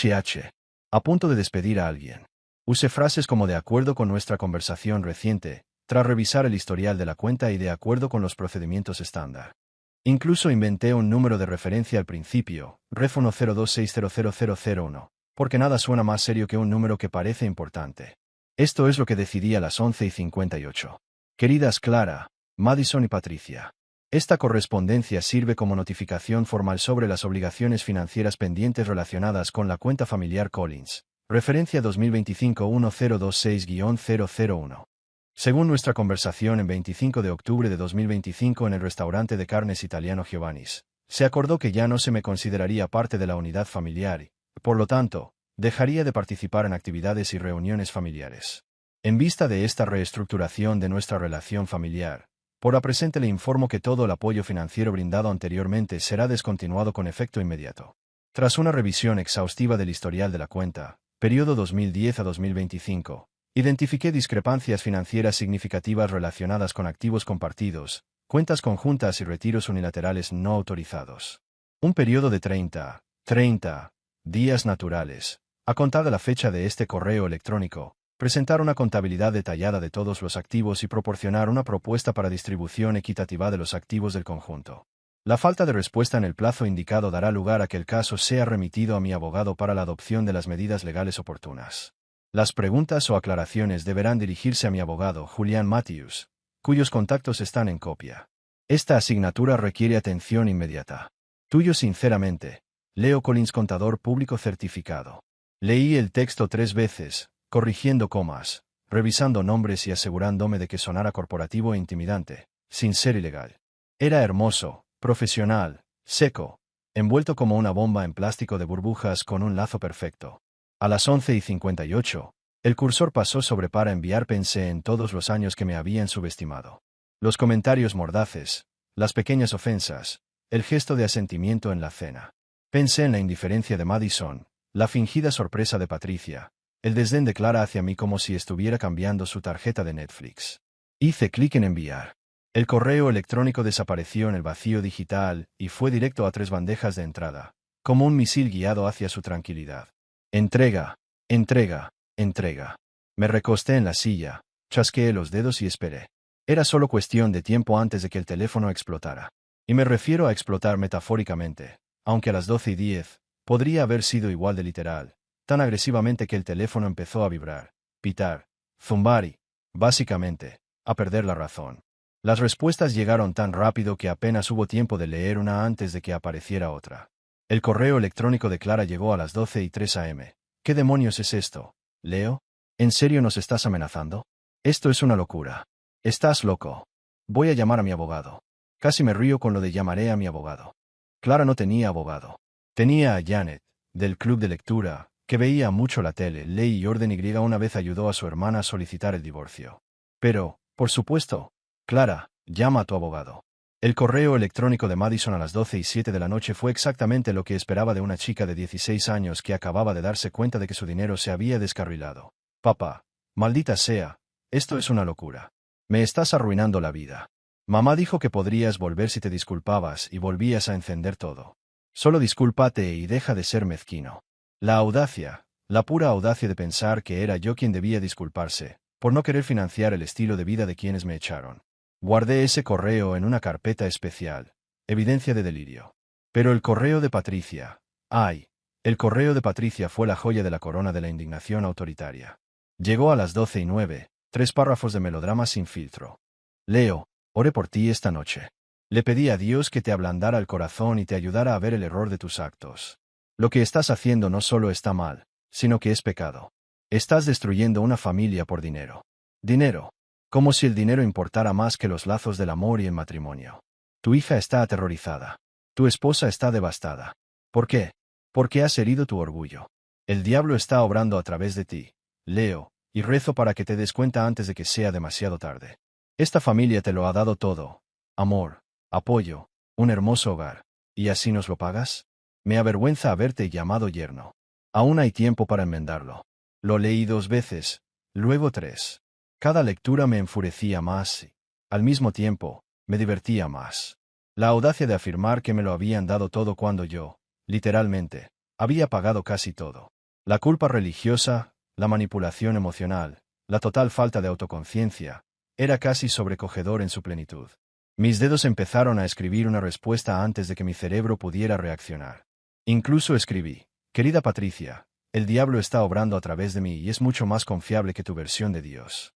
punto de despedir a alguien. Usé frases como de acuerdo con nuestra conversación reciente, tras revisar el historial de la cuenta y de acuerdo con los procedimientos estándar. Incluso inventé un número de referencia al principio, ref 102600001, porque nada suena más serio que un número que parece importante. Esto es lo que decidí a las 11:58. Queridas Clara, Madison y Patricia. Esta correspondencia sirve como notificación formal sobre las obligaciones financieras pendientes relacionadas con la cuenta familiar Collins. Referencia 2025-1026-001. Según nuestra conversación en 25 de octubre de 2025 en el restaurante de carnes italiano Giovanni's, se acordó que ya no se me consideraría parte de la unidad familiar y, Por lo tanto, dejaría de participar en actividades y reuniones familiares. En vista de esta reestructuración de nuestra relación familiar, por presente le informo que todo el apoyo financiero brindado anteriormente será descontinuado con efecto inmediato. Tras una revisión exhaustiva del historial de la cuenta, periodo 2010 a 2025, identifiqué discrepancias financieras significativas relacionadas con activos compartidos, cuentas conjuntas y retiros unilaterales no autorizados. Un periodo de 30 días naturales, a contar de la fecha de este correo electrónico, presentar una contabilidad detallada de todos los activos y proporcionar una propuesta para distribución equitativa de los activos del conjunto. La falta de respuesta en el plazo indicado dará lugar a que el caso sea remitido a mi abogado para la adopción de las medidas legales oportunas. Las preguntas o aclaraciones deberán dirigirse a mi abogado, Julian Matthews, cuyos contactos están en copia. Esta asignatura requiere atención inmediata. Tuyo sinceramente, Leo Collins, contador público certificado. Leí el texto 3 veces, corrigiendo comas, revisando nombres y asegurándome de que sonara corporativo e intimidante, sin ser ilegal. Era hermoso, profesional, seco, envuelto como una bomba en plástico de burbujas con un lazo perfecto. A las 11:58, el cursor pasó sobre para enviar. Pensé en todos los años que me habían subestimado. Los comentarios mordaces, las pequeñas ofensas, el gesto de asentimiento en la cena. Pensé en la indiferencia de Madison, la fingida sorpresa de Patricia, el desdén de Clara hacia mí como si estuviera cambiando su tarjeta de Netflix. Hice clic en enviar. El correo electrónico desapareció en el vacío digital y fue directo a 3 bandejas de entrada, como un misil guiado hacia su tranquilidad. Entrega, entrega, entrega. Me recosté en la silla, chasqueé los dedos y esperé. Era solo cuestión de tiempo antes de que el teléfono explotara. Y me refiero a explotar metafóricamente, aunque a las 12:10, podría haber sido igual de literal, tan agresivamente que el teléfono empezó a vibrar, pitar, zumbar y, básicamente, a perder la razón. Las respuestas llegaron tan rápido que apenas hubo tiempo de leer una antes de que apareciera otra. El correo electrónico de Clara llegó a las 12:03 am. ¿Qué demonios es esto, Leo? ¿En serio nos estás amenazando? Esto es una locura. Estás loco. Voy a llamar a mi abogado. Casi me río con lo de llamaré a mi abogado. Clara no tenía abogado. Tenía a Janet, del club de lectura, que veía mucho la tele. Ley y Orden Y una vez ayudó a su hermana a solicitar el divorcio. Pero, por supuesto, Clara, llama a tu abogado. El correo electrónico de Madison a las 12:07 de la noche fue exactamente lo que esperaba de una chica de 16 años que acababa de darse cuenta de que su dinero se había descarrilado. Papá, maldita sea, esto es una locura. Me estás arruinando la vida. Mamá dijo que podrías volver si te disculpabas y volvías a encender todo. Solo discúlpate y deja de ser mezquino. La audacia, la pura audacia de pensar que era yo quien debía disculparse, por no querer financiar el estilo de vida de quienes me echaron. Guardé ese correo en una carpeta especial, evidencia de delirio. Pero el correo de Patricia, ay, el correo de Patricia fue la joya de la corona de la indignación autoritaria. Llegó a las 12:09, 3 párrafos de melodrama sin filtro. Leo, oré por ti esta noche. Le pedí a Dios que te ablandara el corazón y te ayudara a ver el error de tus actos. Lo que estás haciendo no solo está mal, sino que es pecado. Estás destruyendo una familia por dinero. Dinero. Como si el dinero importara más que los lazos del amor y el matrimonio. Tu hija está aterrorizada. Tu esposa está devastada. ¿Por qué? Porque has herido tu orgullo. El diablo está obrando a través de ti, Leo, y rezo para que te des cuenta antes de que sea demasiado tarde. Esta familia te lo ha dado todo. Amor, apoyo, un hermoso hogar. ¿Y así nos lo pagas? Me avergüenza haberte llamado yerno. Aún hay tiempo para enmendarlo. Lo leí 2 veces, luego 3. Cada lectura me enfurecía más y, al mismo tiempo, me divertía más. La audacia de afirmar que me lo habían dado todo cuando yo, literalmente, había pagado casi todo. La culpa religiosa, la manipulación emocional, la total falta de autoconciencia, era casi sobrecogedor en su plenitud. Mis dedos empezaron a escribir una respuesta antes de que mi cerebro pudiera reaccionar. Incluso escribí, querida Patricia, el diablo está obrando a través de mí y es mucho más confiable que tu versión de Dios.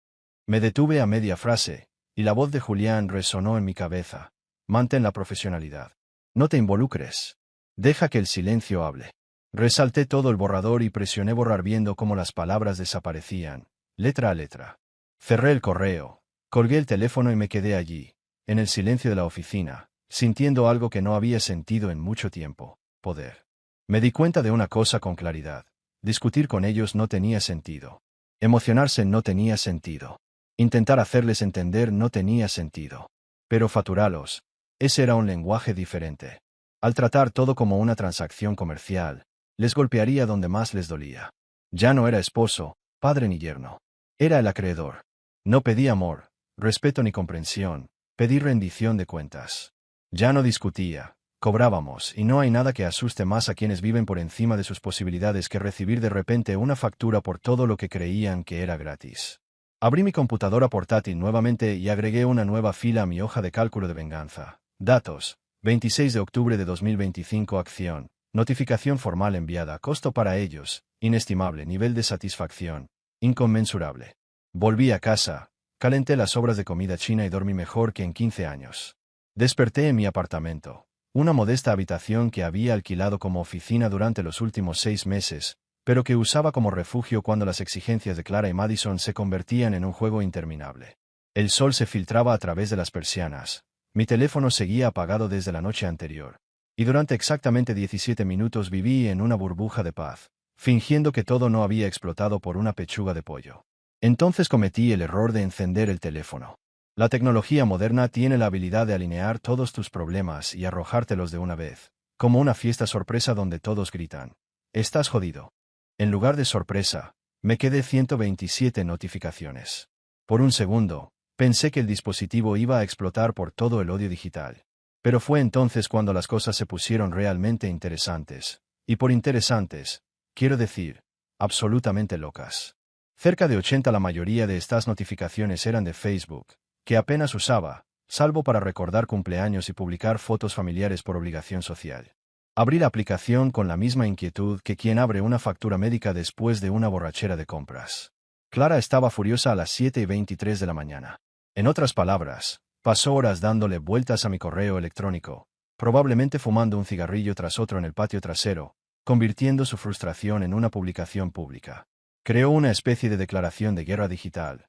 Me detuve a media frase, y la voz de Julián resonó en mi cabeza. Mantén la profesionalidad. No te involucres. Deja que el silencio hable. Resalté todo el borrador y presioné borrar viendo cómo las palabras desaparecían, letra a letra. Cerré el correo, colgué el teléfono y me quedé allí, en el silencio de la oficina, sintiendo algo que no había sentido en mucho tiempo, poder. Me di cuenta de una cosa con claridad. Discutir con ellos no tenía sentido. Emocionarse no tenía sentido. Intentar hacerles entender no tenía sentido. Pero facturarlos. Ese era un lenguaje diferente. Al tratar todo como una transacción comercial, les golpearía donde más les dolía. Ya no era esposo, padre ni yerno. Era el acreedor. No pedí amor, respeto ni comprensión, pedí rendición de cuentas. Ya no discutía, cobrábamos, y no hay nada que asuste más a quienes viven por encima de sus posibilidades que recibir de repente una factura por todo lo que creían que era gratis. Abrí mi computadora portátil nuevamente y agregué una nueva fila a mi hoja de cálculo de venganza. Datos: 26 de octubre de 2025. Acción: notificación formal enviada. Costo para ellos: inestimable. Nivel de satisfacción: inconmensurable. Volví a casa, calenté las sobras de comida china y dormí mejor que en 15 años. Desperté en mi apartamento, una modesta habitación que había alquilado como oficina durante los últimos 6 meses, pero que usaba como refugio cuando las exigencias de Clara y Madison se convertían en un juego interminable. El sol se filtraba a través de las persianas. Mi teléfono seguía apagado desde la noche anterior. Y durante exactamente 17 minutos viví en una burbuja de paz, fingiendo que todo no había explotado por una pechuga de pollo. Entonces cometí el error de encender el teléfono. La tecnología moderna tiene la habilidad de alinear todos tus problemas y arrojártelos de una vez, como una fiesta sorpresa donde todos gritan: «¡Estás jodido!». En lugar de sorpresa, me quedé 127 notificaciones. Por un segundo, pensé que el dispositivo iba a explotar por todo el odio digital. Pero fue entonces cuando las cosas se pusieron realmente interesantes. Y por interesantes, quiero decir, absolutamente locas. Cerca de 80 la mayoría de estas notificaciones eran de Facebook, que apenas usaba, salvo para recordar cumpleaños y publicar fotos familiares por obligación social. Abrí la aplicación con la misma inquietud que quien abre una factura médica después de una borrachera de compras. Clara estaba furiosa a las 7:23 de la mañana. En otras palabras, pasó horas dándole vueltas a mi correo electrónico, probablemente fumando un cigarrillo tras otro en el patio trasero, convirtiendo su frustración en una publicación pública. Creó una especie de declaración de guerra digital.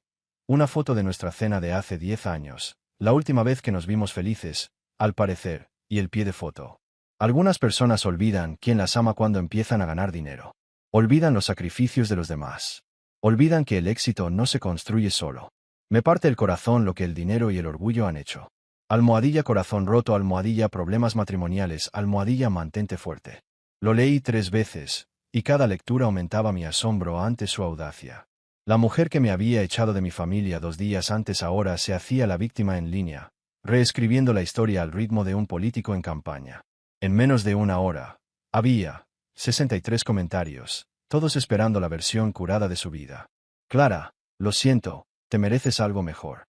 Una foto de nuestra cena de hace 10 años, la última vez que nos vimos felices, al parecer, y el pie de foto. Algunas personas olvidan quién las ama cuando empiezan a ganar dinero. Olvidan los sacrificios de los demás. Olvidan que el éxito no se construye solo. Me parte el corazón lo que el dinero y el orgullo han hecho. Almohadilla corazón roto, almohadilla problemas matrimoniales, almohadilla mantente fuerte. Lo leí 3 veces, y cada lectura aumentaba mi asombro ante su audacia. La mujer que me había echado de mi familia 2 días antes ahora se hacía la víctima en línea, reescribiendo la historia al ritmo de un político en campaña. En menos de una hora, había 63 comentarios, todos esperando la versión curada de su vida. Clara, lo siento, te mereces algo mejor.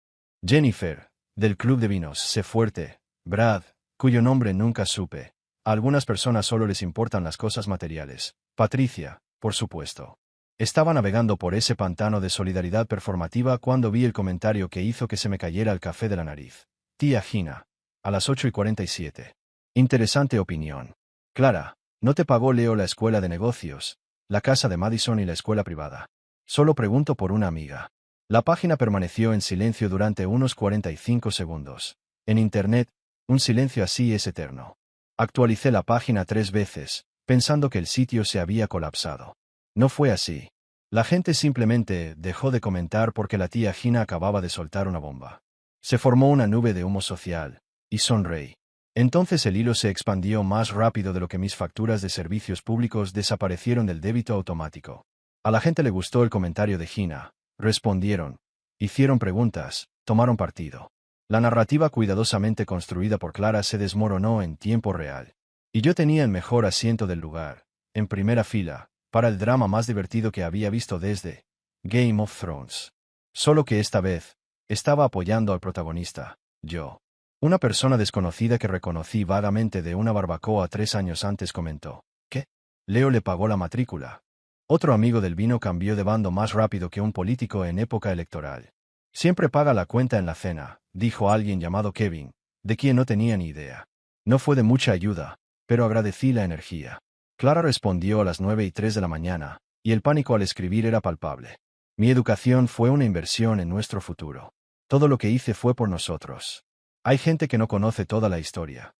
Jennifer, del Club de Vinos, sé fuerte. Brad, cuyo nombre nunca supe. A algunas personas solo les importan las cosas materiales. Patricia, por supuesto. Estaba navegando por ese pantano de solidaridad performativa cuando vi el comentario que hizo que se me cayera el café de la nariz. Tía Gina. A las 8:47. Interesante opinión. Clara, no te pagó Leo la escuela de negocios, la casa de Madison y la escuela privada. Solo pregunto por una amiga. La página permaneció en silencio durante unos 45 segundos. En Internet, un silencio así es eterno. Actualicé la página 3 veces, pensando que el sitio se había colapsado. No fue así. La gente simplemente dejó de comentar porque la tía Gina acababa de soltar una bomba. Se formó una nube de humo social, y sonreí. Entonces el hilo se expandió más rápido de lo que mis facturas de servicios públicos desaparecieron del débito automático. A la gente le gustó el comentario de Gina. Respondieron. Hicieron preguntas, tomaron partido. La narrativa cuidadosamente construida por Clara se desmoronó en tiempo real. Y yo tenía el mejor asiento del lugar, en primera fila, para el drama más divertido que había visto desde Game of Thrones. Solo que esta vez, estaba apoyando al protagonista, yo. Una persona desconocida que reconocí vagamente de una barbacoa 3 años antes comentó: ¿qué? Leo le pagó la matrícula. Otro amigo del vino cambió de bando más rápido que un político en época electoral. Siempre paga la cuenta en la cena, dijo alguien llamado Kevin, de quien no tenía ni idea. No fue de mucha ayuda, pero agradecí la energía. Clara respondió a las 9:03 de la mañana, y el pánico al escribir era palpable. Mi educación fue una inversión en nuestro futuro. Todo lo que hice fue por nosotros. Hay gente que no conoce toda la historia.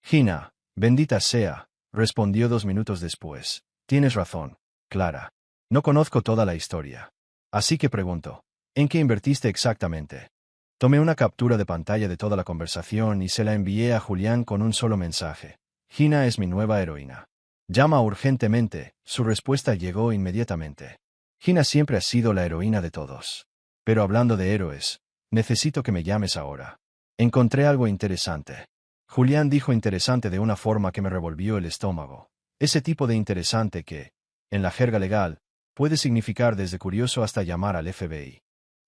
Gina, bendita sea, respondió 2 minutos después. Tienes razón, Clara. No conozco toda la historia. Así que pregunto, ¿en qué invertiste exactamente? Tomé una captura de pantalla de toda la conversación y se la envié a Julián con un solo mensaje. Gina es mi nueva heroína. Llama urgentemente. Su respuesta llegó inmediatamente. Gina siempre ha sido la heroína de todos. Pero hablando de héroes, necesito que me llames ahora. Encontré algo interesante. Julián dijo interesante de una forma que me revolvió el estómago. Ese tipo de interesante que, en la jerga legal, puede significar desde curioso hasta llamar al FBI.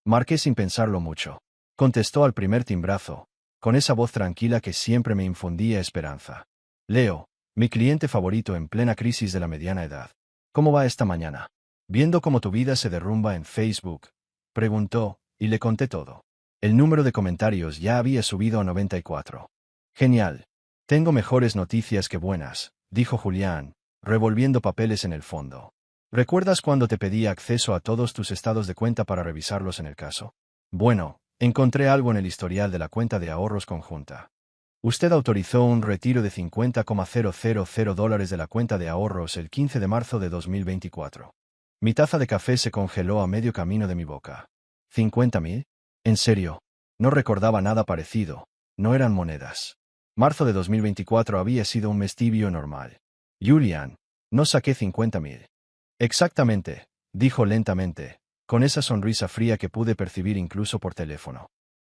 Marqué sin pensarlo mucho. Contestó al primer timbrazo, con esa voz tranquila que siempre me infundía esperanza. Leo, mi cliente favorito en plena crisis de la mediana edad. ¿Cómo va esta mañana? Viendo cómo tu vida se derrumba en Facebook, preguntó, y le conté todo. El número de comentarios ya había subido a 94. Genial. Tengo mejores noticias que buenas, dijo Julián, revolviendo papeles en el fondo. ¿Recuerdas cuando te pedí acceso a todos tus estados de cuenta para revisarlos en el caso? Bueno, encontré algo en el historial de la cuenta de ahorros conjunta. Usted autorizó un retiro de $50,000 de la cuenta de ahorros el 15 de marzo de 2024. Mi taza de café se congeló a medio camino de mi boca. ¿50,000? ¿En serio? No recordaba nada parecido. No eran monedas. Marzo de 2024 había sido un mes tibio normal. Julián, no saqué 50,000. Exactamente, dijo lentamente, con esa sonrisa fría que pude percibir incluso por teléfono.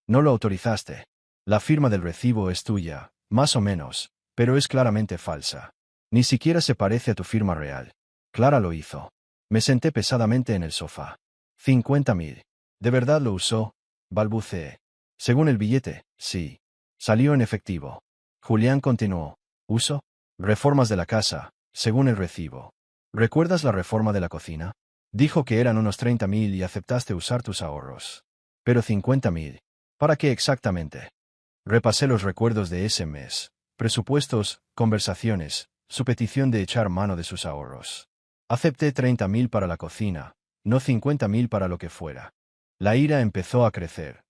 No lo autorizaste. La firma del recibo es tuya, más o menos, pero es claramente falsa. Ni siquiera se parece a tu firma real. Clara lo hizo. Me senté pesadamente en el sofá. 50,000. ¿De verdad lo usó? Balbuceé. Según el billete, sí. Salió en efectivo. Julián continuó. ¿Uso? Reformas de la casa, según el recibo. ¿Recuerdas la reforma de la cocina? Dijo que eran unos 30,000 y aceptaste usar tus ahorros. Pero 50,000. ¿Para qué exactamente? Repasé los recuerdos de ese mes. Presupuestos, conversaciones, su petición de echar mano de sus ahorros. Acepté 30,000 para la cocina, no 50,000 para lo que fuera. La ira empezó a crecer.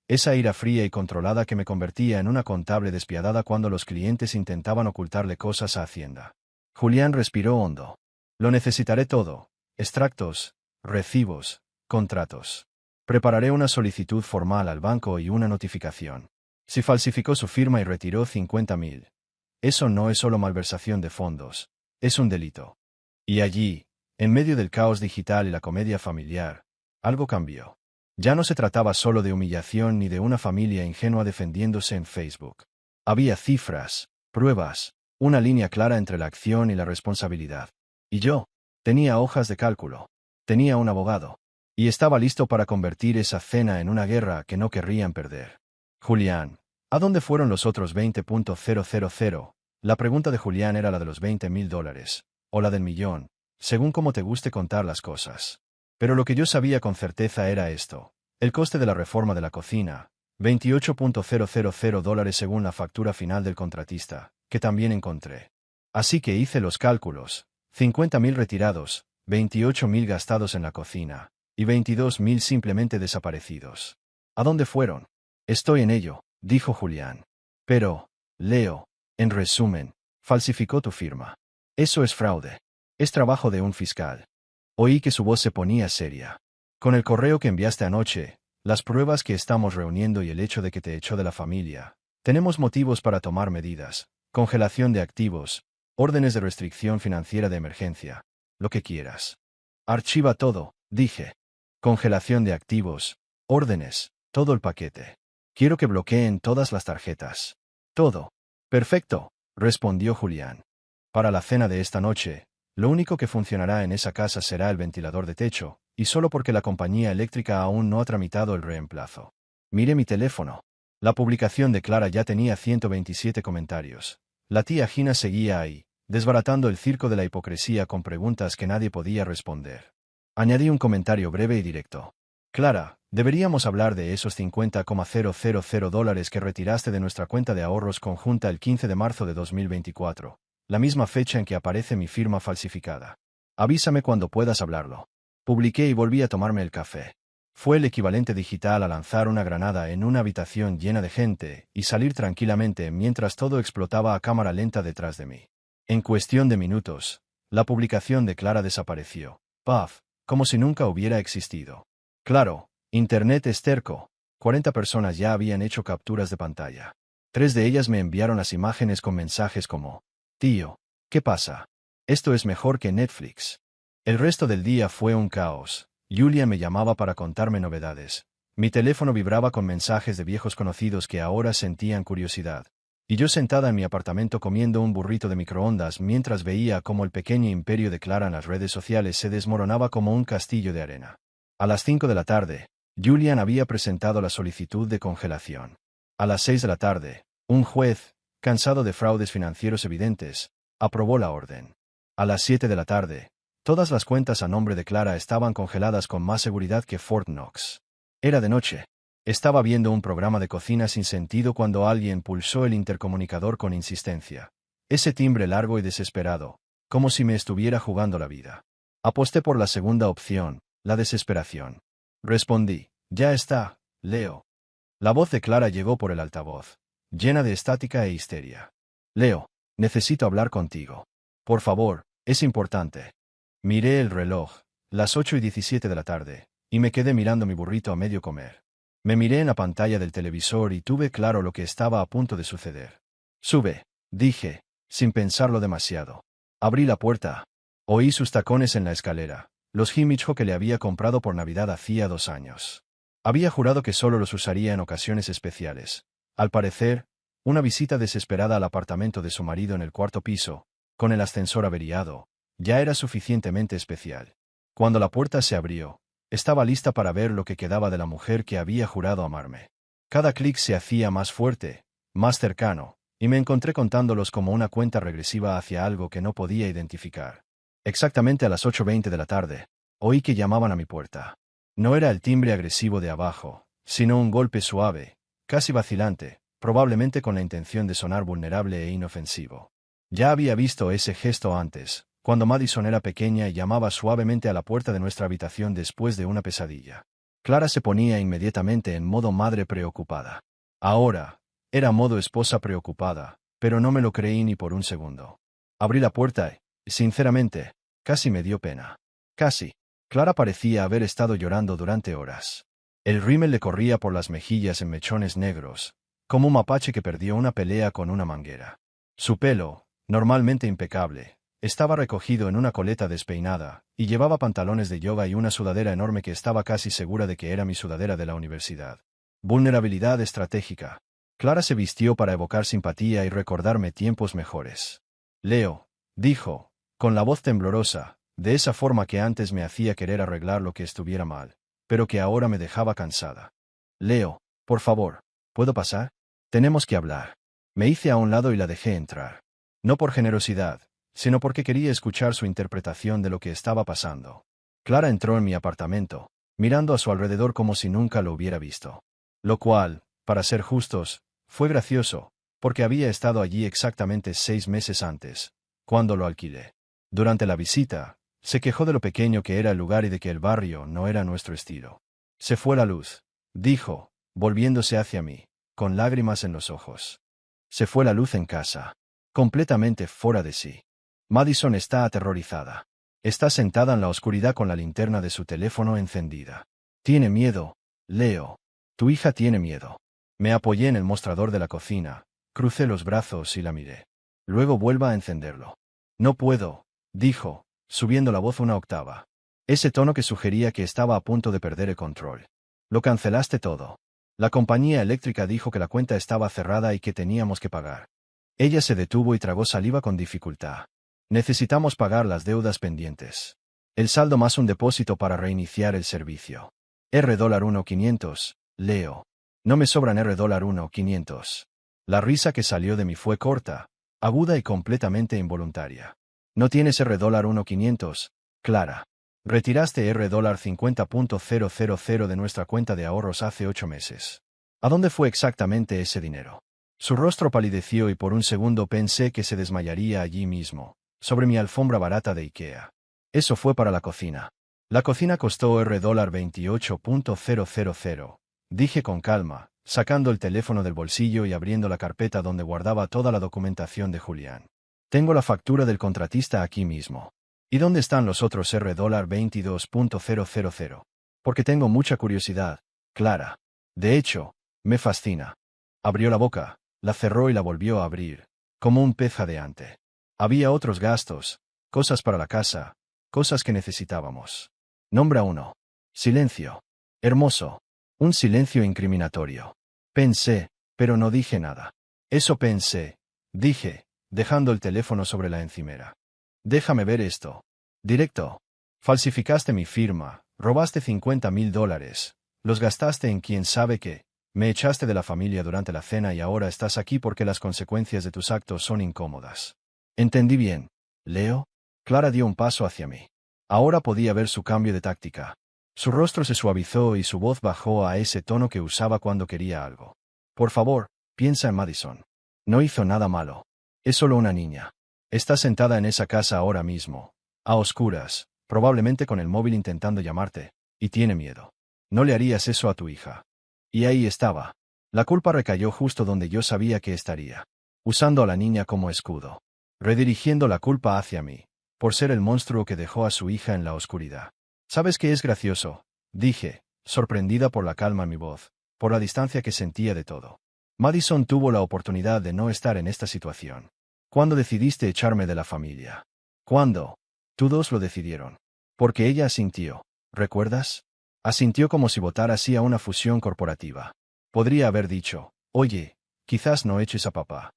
Esa ira fría y controlada que me convertía en una contable despiadada cuando los clientes intentaban ocultarle cosas a Hacienda. Julián respiró hondo. Lo necesitaré todo. Extractos, recibos, contratos. Prepararé una solicitud formal al banco y una notificación. Si falsificó su firma y retiró 50,000. Eso no es solo malversación de fondos, es un delito. Y allí, en medio del caos digital y la comedia familiar, algo cambió. Ya no se trataba solo de humillación ni de una familia ingenua defendiéndose en Facebook. Había cifras, pruebas, una línea clara entre la acción y la responsabilidad. Y yo, tenía hojas de cálculo, tenía un abogado, y estaba listo para convertir esa cena en una guerra que no querrían perder. Julián, ¿a dónde fueron los otros 20,000? La pregunta de Julián era la de los $20,000, o la del millón, según cómo te guste contar las cosas. Pero lo que yo sabía con certeza era esto. El coste de la reforma de la cocina, $28,000 según la factura final del contratista, que también encontré. Así que hice los cálculos. 50,000 retirados, 28,000 gastados en la cocina, y 22,000 simplemente desaparecidos. ¿A dónde fueron? Estoy en ello, dijo Julián. Pero, Leo, en resumen, falsificó tu firma. Eso es fraude. Es trabajo de un fiscal. Oí que su voz se ponía seria. Con el correo que enviaste anoche, las pruebas que estamos reuniendo y el hecho de que te echó de la familia, tenemos motivos para tomar medidas. Congelación de activos, órdenes de restricción financiera de emergencia, lo que quieras. Archiva todo, dije. Congelación de activos, órdenes, todo el paquete. Quiero que bloqueen todas las tarjetas. Todo. Perfecto, respondió Julián. Para la cena de esta noche, lo único que funcionará en esa casa será el ventilador de techo, y solo porque la compañía eléctrica aún no ha tramitado el reemplazo. Miré mi teléfono. La publicación de Clara ya tenía 127 comentarios. La tía Gina seguía ahí, desbaratando el circo de la hipocresía con preguntas que nadie podía responder. Añadí un comentario breve y directo. Clara, deberíamos hablar de esos $50,000 que retiraste de nuestra cuenta de ahorros conjunta el 15 de marzo de 2024, la misma fecha en que aparece mi firma falsificada. Avísame cuando puedas hablarlo. Publiqué y volví a tomarme el café. Fue el equivalente digital a lanzar una granada en una habitación llena de gente y salir tranquilamente mientras todo explotaba a cámara lenta detrás de mí. En cuestión de minutos, la publicación de Clara desapareció. Paf, como si nunca hubiera existido. Claro, Internet es terco. 40 personas ya habían hecho capturas de pantalla. 3 de ellas me enviaron las imágenes con mensajes como: «Tío, ¿qué pasa? Esto es mejor que Netflix». El resto del día fue un caos. Julia me llamaba para contarme novedades. Mi teléfono vibraba con mensajes de viejos conocidos que ahora sentían curiosidad. Y yo sentada en mi apartamento comiendo un burrito de microondas mientras veía cómo el pequeño imperio de Clara en las redes sociales se desmoronaba como un castillo de arena. A las 5 de la tarde, Julian había presentado la solicitud de congelación. A las 6 de la tarde, un juez, cansado de fraudes financieros evidentes, aprobó la orden. A las 7 de la tarde, todas las cuentas a nombre de Clara estaban congeladas con más seguridad que Fort Knox. Era de noche. Estaba viendo un programa de cocina sin sentido cuando alguien pulsó el intercomunicador con insistencia. Ese timbre largo y desesperado, como si me estuviera jugando la vida. Aposté por la segunda opción, la desesperación. Respondí: «Ya está, Leo». La voz de Clara llegó por el altavoz, llena de estática e histeria. «Leo, necesito hablar contigo. Por favor, es importante». Miré el reloj, las 8:17 de la tarde, y me quedé mirando mi burrito a medio comer. Me miré en la pantalla del televisor y tuve claro lo que estaba a punto de suceder. «Sube», dije, sin pensarlo demasiado. Abrí la puerta. Oí sus tacones en la escalera, los Himicho que le había comprado por Navidad hacía 2 años. Había jurado que solo los usaría en ocasiones especiales. Al parecer, una visita desesperada al apartamento de su marido en el 4º piso, con el ascensor averiado, ya era suficientemente especial. Cuando la puerta se abrió, estaba lista para ver lo que quedaba de la mujer que había jurado amarme. Cada clic se hacía más fuerte, más cercano, y me encontré contándolos como una cuenta regresiva hacia algo que no podía identificar. Exactamente a las 8:20 de la tarde, oí que llamaban a mi puerta. No era el timbre agresivo de abajo, sino un golpe suave, casi vacilante, probablemente con la intención de sonar vulnerable e inofensivo. Ya había visto ese gesto antes, cuando Madison era pequeña y llamaba suavemente a la puerta de nuestra habitación después de una pesadilla. Clara se ponía inmediatamente en modo madre preocupada. Ahora, era modo esposa preocupada, pero no me lo creí ni por un segundo. Abrí la puerta y, sinceramente, casi me dio pena. Casi. Clara parecía haber estado llorando durante horas. El rímel le corría por las mejillas en mechones negros, como un mapache que perdió una pelea con una manguera. Su pelo, normalmente impecable, estaba recogido en una coleta despeinada, y llevaba pantalones de yoga y una sudadera enorme que estaba casi segura de que era mi sudadera de la universidad. Vulnerabilidad estratégica. Clara se vistió para evocar simpatía y recordarme tiempos mejores. «Leo», dijo, con la voz temblorosa, de esa forma que antes me hacía querer arreglar lo que estuviera mal, pero que ahora me dejaba cansada. «Leo, por favor, ¿puedo pasar? Tenemos que hablar». Me hice a un lado y la dejé entrar. No por generosidad, sino porque quería escuchar su interpretación de lo que estaba pasando. Clara entró en mi apartamento, mirando a su alrededor como si nunca lo hubiera visto. Lo cual, para ser justos, fue gracioso, porque había estado allí exactamente 6 meses antes, cuando lo alquilé. Durante la visita, se quejó de lo pequeño que era el lugar y de que el barrio no era nuestro estilo. «Se fue la luz», dijo, volviéndose hacia mí, con lágrimas en los ojos. «Se fue la luz en casa. Completamente fuera de sí. Madison está aterrorizada. Está sentada en la oscuridad con la linterna de su teléfono encendida. Tiene miedo, Leo. Tu hija tiene miedo». Me apoyé en el mostrador de la cocina, crucé los brazos y la miré. «Luego vuelva a encenderlo». «No puedo», dijo, subiendo la voz una octava. Ese tono que sugería que estaba a punto de perder el control. «Lo cancelaste todo. La compañía eléctrica dijo que la cuenta estaba cerrada y que teníamos que pagar». Ella se detuvo y tragó saliva con dificultad. «Necesitamos pagar las deudas pendientes. El saldo más un depósito para reiniciar el servicio. $1,500, Leo. No me sobran $1,500. La risa que salió de mí fue corta, aguda y completamente involuntaria. «No tienes $1,500, Clara. Retiraste $50.000 de nuestra cuenta de ahorros hace 8 meses. ¿A dónde fue exactamente ese dinero?» Su rostro palideció y por un segundo pensé que se desmayaría allí mismo, sobre mi alfombra barata de IKEA. «Eso fue para la cocina. La cocina costó $28.000, dije con calma, sacando el teléfono del bolsillo y abriendo la carpeta donde guardaba toda la documentación de Julián. Tengo la factura del contratista aquí mismo. ¿Y dónde están los otros $22.000? Porque tengo mucha curiosidad, Clara. De hecho, me fascina. Abrió la boca, la cerró y la volvió a abrir, como un pez jadeante. Había otros gastos, cosas para la casa, cosas que necesitábamos. Nombra uno. Silencio. Hermoso. Un silencio incriminatorio. Pensé, pero no dije nada. Eso pensé, dije, dejando el teléfono sobre la encimera. Déjame ver esto. Directo. Falsificaste mi firma, robaste $50.000, los gastaste en quién sabe qué, me echaste de la familia durante la cena y ahora estás aquí porque las consecuencias de tus actos son incómodas. ¿Entendí bien, Leo? Clara dio un paso hacia mí. Ahora podía ver su cambio de táctica. Su rostro se suavizó y su voz bajó a ese tono que usaba cuando quería algo. Por favor, piensa en Madison. No hizo nada malo. Es solo una niña. Está sentada en esa casa ahora mismo, a oscuras, probablemente con el móvil intentando llamarte, y tiene miedo. No le harías eso a tu hija. Y ahí estaba. La culpa recayó justo donde yo sabía que estaría. Usando a la niña como escudo. Redirigiendo la culpa hacia mí, por ser el monstruo que dejó a su hija en la oscuridad. ¿Sabes qué es gracioso? Dije, sorprendida por la calma en mi voz, por la distancia que sentía de todo. Madison tuvo la oportunidad de no estar en esta situación. ¿Cuándo decidiste echarme de la familia? ¿Cuándo? Tú dos lo decidieron. Porque ella asintió, ¿recuerdas? Asintió como si votara sí a una fusión corporativa. Podría haber dicho, oye, quizás no eches a papá.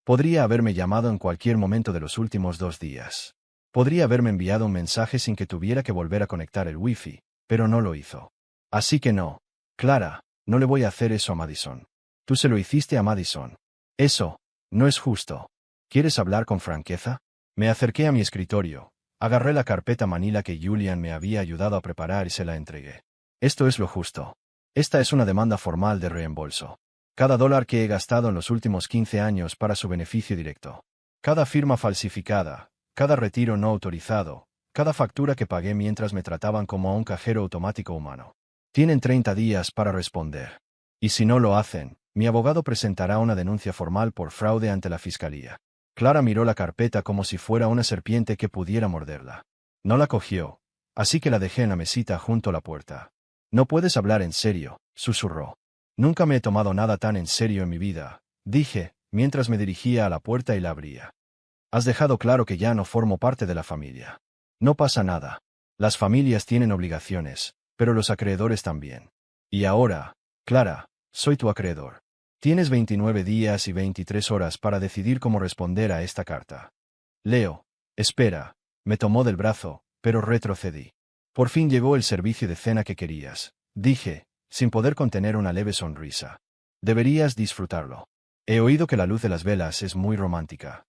Podría haberme llamado en cualquier momento de los últimos 2 días. Podría haberme enviado un mensaje sin que tuviera que volver a conectar el wifi, pero no lo hizo. Así que no. Clara, no le voy a hacer eso a Madison. Tú se lo hiciste a Madison. Eso, no es justo. ¿Quieres hablar con franqueza? Me acerqué a mi escritorio, agarré la carpeta manila que Julian me había ayudado a preparar y se la entregué. Esto es lo justo. Esta es una demanda formal de reembolso. Cada dólar que he gastado en los últimos 15 años para su beneficio directo. Cada firma falsificada, cada retiro no autorizado, cada factura que pagué mientras me trataban como a un cajero automático humano. Tienen 30 días para responder. Y si no lo hacen, mi abogado presentará una denuncia formal por fraude ante la fiscalía. Clara miró la carpeta como si fuera una serpiente que pudiera morderla. No la cogió, así que la dejé en la mesita junto a la puerta. No puedes hablar en serio, susurró. Nunca me he tomado nada tan en serio en mi vida, dije, mientras me dirigía a la puerta y la abría. Has dejado claro que ya no formo parte de la familia. No pasa nada. Las familias tienen obligaciones, pero los acreedores también. Y ahora, Clara, soy tu acreedor. Tienes 29 días y 23 horas para decidir cómo responder a esta carta. Leo, espera, me tomó del brazo, pero retrocedí. Por fin llegó el servicio de cena que querías, dije, sin poder contener una leve sonrisa. Deberías disfrutarlo. He oído que la luz de las velas es muy romántica.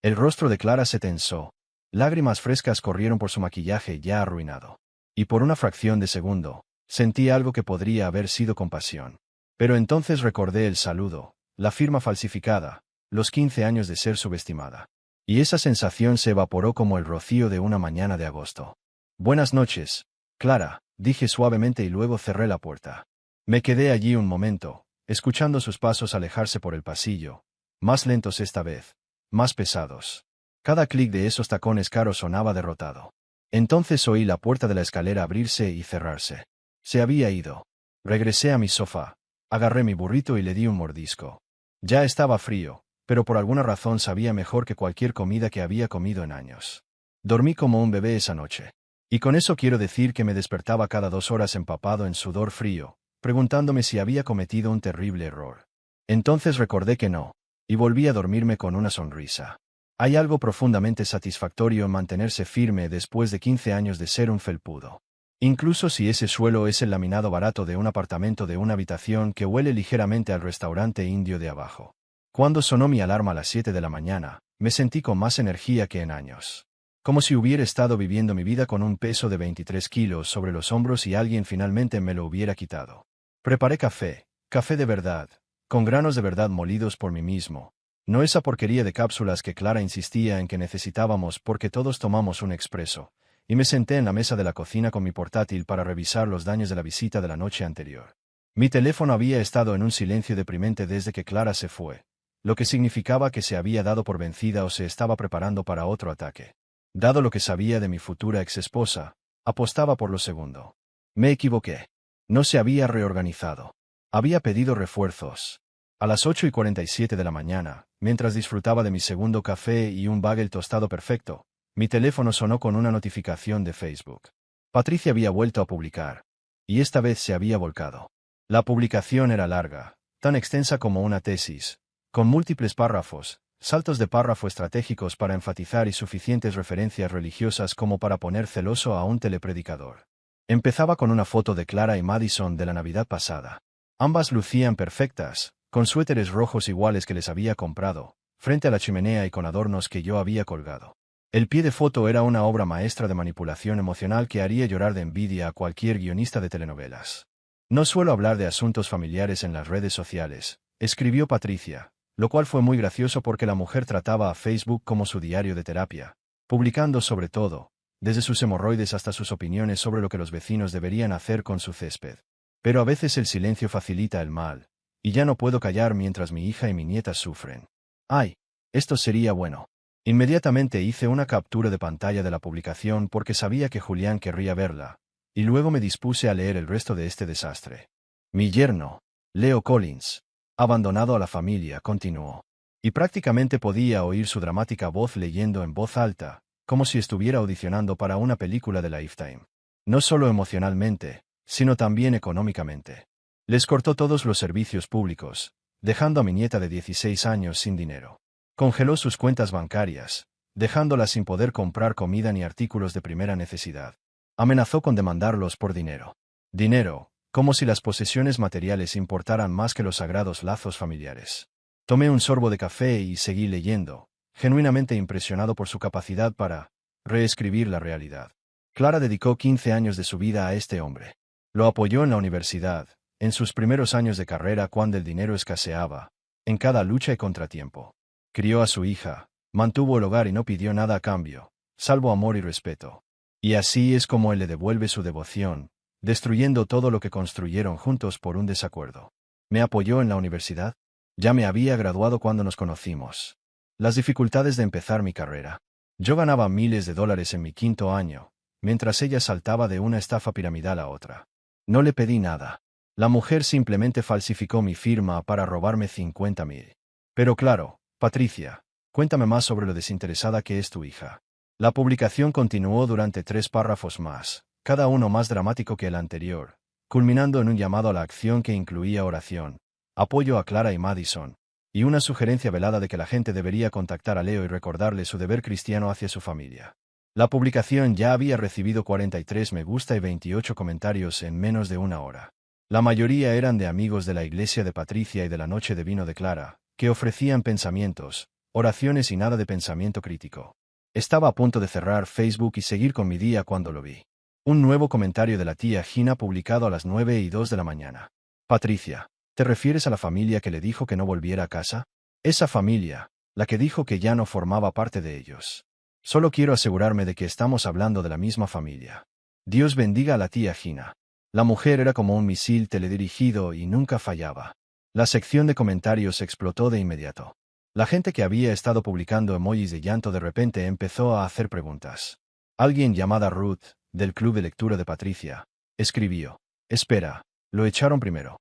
El rostro de Clara se tensó. Lágrimas frescas corrieron por su maquillaje ya arruinado. Y por una fracción de segundo, sentí algo que podría haber sido compasión. Pero entonces recordé el saludo, la firma falsificada, los 15 años de ser subestimada. Y esa sensación se evaporó como el rocío de una mañana de agosto. Buenas noches, Clara, dije suavemente y luego cerré la puerta. Me quedé allí un momento, escuchando sus pasos alejarse por el pasillo, más lentos esta vez, más pesados. Cada clic de esos tacones caros sonaba derrotado. Entonces oí la puerta de la escalera abrirse y cerrarse. Se había ido. Regresé a mi sofá, agarré mi burrito y le di un mordisco. Ya estaba frío, pero por alguna razón sabía mejor que cualquier comida que había comido en años. Dormí como un bebé esa noche. Y con eso quiero decir que me despertaba cada 2 horas empapado en sudor frío, preguntándome si había cometido un terrible error. Entonces recordé que no, y volví a dormirme con una sonrisa. Hay algo profundamente satisfactorio en mantenerse firme después de 15 años de ser un felpudo. Incluso si ese suelo es el laminado barato de un apartamento de una habitación que huele ligeramente al restaurante indio de abajo. Cuando sonó mi alarma a las 7 de la mañana, me sentí con más energía que en años. Como si hubiera estado viviendo mi vida con un peso de 23 kilos sobre los hombros y alguien finalmente me lo hubiera quitado. Preparé café, café de verdad, con granos de verdad molidos por mí mismo. No esa porquería de cápsulas que Clara insistía en que necesitábamos porque todos tomamos un expreso, y me senté en la mesa de la cocina con mi portátil para revisar los daños de la visita de la noche anterior. Mi teléfono había estado en un silencio deprimente desde que Clara se fue, lo que significaba que se había dado por vencida o se estaba preparando para otro ataque. Dado lo que sabía de mi futura exesposa, apostaba por lo segundo. Me equivoqué. No se había reorganizado. Había pedido refuerzos. A las 8:47 de la mañana, mientras disfrutaba de mi segundo café y un bagel tostado perfecto, mi teléfono sonó con una notificación de Facebook. Patricia había vuelto a publicar. Y esta vez se había volcado. La publicación era larga, tan extensa como una tesis, con múltiples párrafos, saltos de párrafo estratégicos para enfatizar y suficientes referencias religiosas como para poner celoso a un telepredicador. Empezaba con una foto de Clara y Madison de la Navidad pasada. Ambas lucían perfectas, con suéteres rojos iguales que les había comprado, frente a la chimenea y con adornos que yo había colgado. El pie de foto era una obra maestra de manipulación emocional que haría llorar de envidia a cualquier guionista de telenovelas. No suelo hablar de asuntos familiares en las redes sociales, escribió Patricia, lo cual fue muy gracioso porque la mujer trataba a Facebook como su diario de terapia, publicando sobre todo, desde sus hemorroides hasta sus opiniones sobre lo que los vecinos deberían hacer con su césped. Pero a veces el silencio facilita el mal, y ya no puedo callar mientras mi hija y mi nieta sufren. ¡Ay! Esto sería bueno. Inmediatamente hice una captura de pantalla de la publicación porque sabía que Julián querría verla, y luego me dispuse a leer el resto de este desastre. Mi yerno, Leo Collins, abandonado a la familia, continuó. Y prácticamente podía oír su dramática voz leyendo en voz alta, como si estuviera audicionando para una película de Lifetime. No solo emocionalmente, sino también económicamente. Les cortó todos los servicios públicos, dejando a mi nieta de 16 años sin dinero. Congeló sus cuentas bancarias, dejándola sin poder comprar comida ni artículos de primera necesidad. Amenazó con demandarlos por dinero. Dinero, como si las posesiones materiales importaran más que los sagrados lazos familiares. Tomé un sorbo de café y seguí leyendo, genuinamente impresionado por su capacidad para reescribir la realidad. Clara dedicó 15 años de su vida a este hombre. Lo apoyó en la universidad, en sus primeros años de carrera cuando el dinero escaseaba, en cada lucha y contratiempo. Crió a su hija, mantuvo el hogar y no pidió nada a cambio, salvo amor y respeto. Y así es como él le devuelve su devoción, destruyendo todo lo que construyeron juntos por un desacuerdo. ¿Me apoyó en la universidad? Ya me había graduado cuando nos conocimos. Las dificultades de empezar mi carrera. Yo ganaba miles de dólares en mi quinto año, mientras ella saltaba de una estafa piramidal a otra. No le pedí nada. La mujer simplemente falsificó mi firma para robarme 50,000. Pero claro, Patricia, cuéntame más sobre lo desinteresada que es tu hija. La publicación continuó durante 3 párrafos más, cada uno más dramático que el anterior, culminando en un llamado a la acción que incluía oración, apoyo a Clara y Madison, y una sugerencia velada de que la gente debería contactar a Leo y recordarle su deber cristiano hacia su familia. La publicación ya había recibido 43 me gusta y 28 comentarios en menos de una hora. La mayoría eran de amigos de la iglesia de Patricia y de la noche de vino de Clara, que ofrecían pensamientos, oraciones y nada de pensamiento crítico. Estaba a punto de cerrar Facebook y seguir con mi día cuando lo vi. Un nuevo comentario de la tía Gina publicado a las 9:02 de la mañana. Patricia, ¿te refieres a la familia que le dijo que no volviera a casa? Esa familia, la que dijo que ya no formaba parte de ellos. Solo quiero asegurarme de que estamos hablando de la misma familia. Dios bendiga a la tía Gina. La mujer era como un misil teledirigido y nunca fallaba. La sección de comentarios explotó de inmediato. La gente que había estado publicando emojis de llanto de repente empezó a hacer preguntas. Alguien llamada Ruth, del club de lectura de Patricia, escribió: «Espera, lo echaron primero».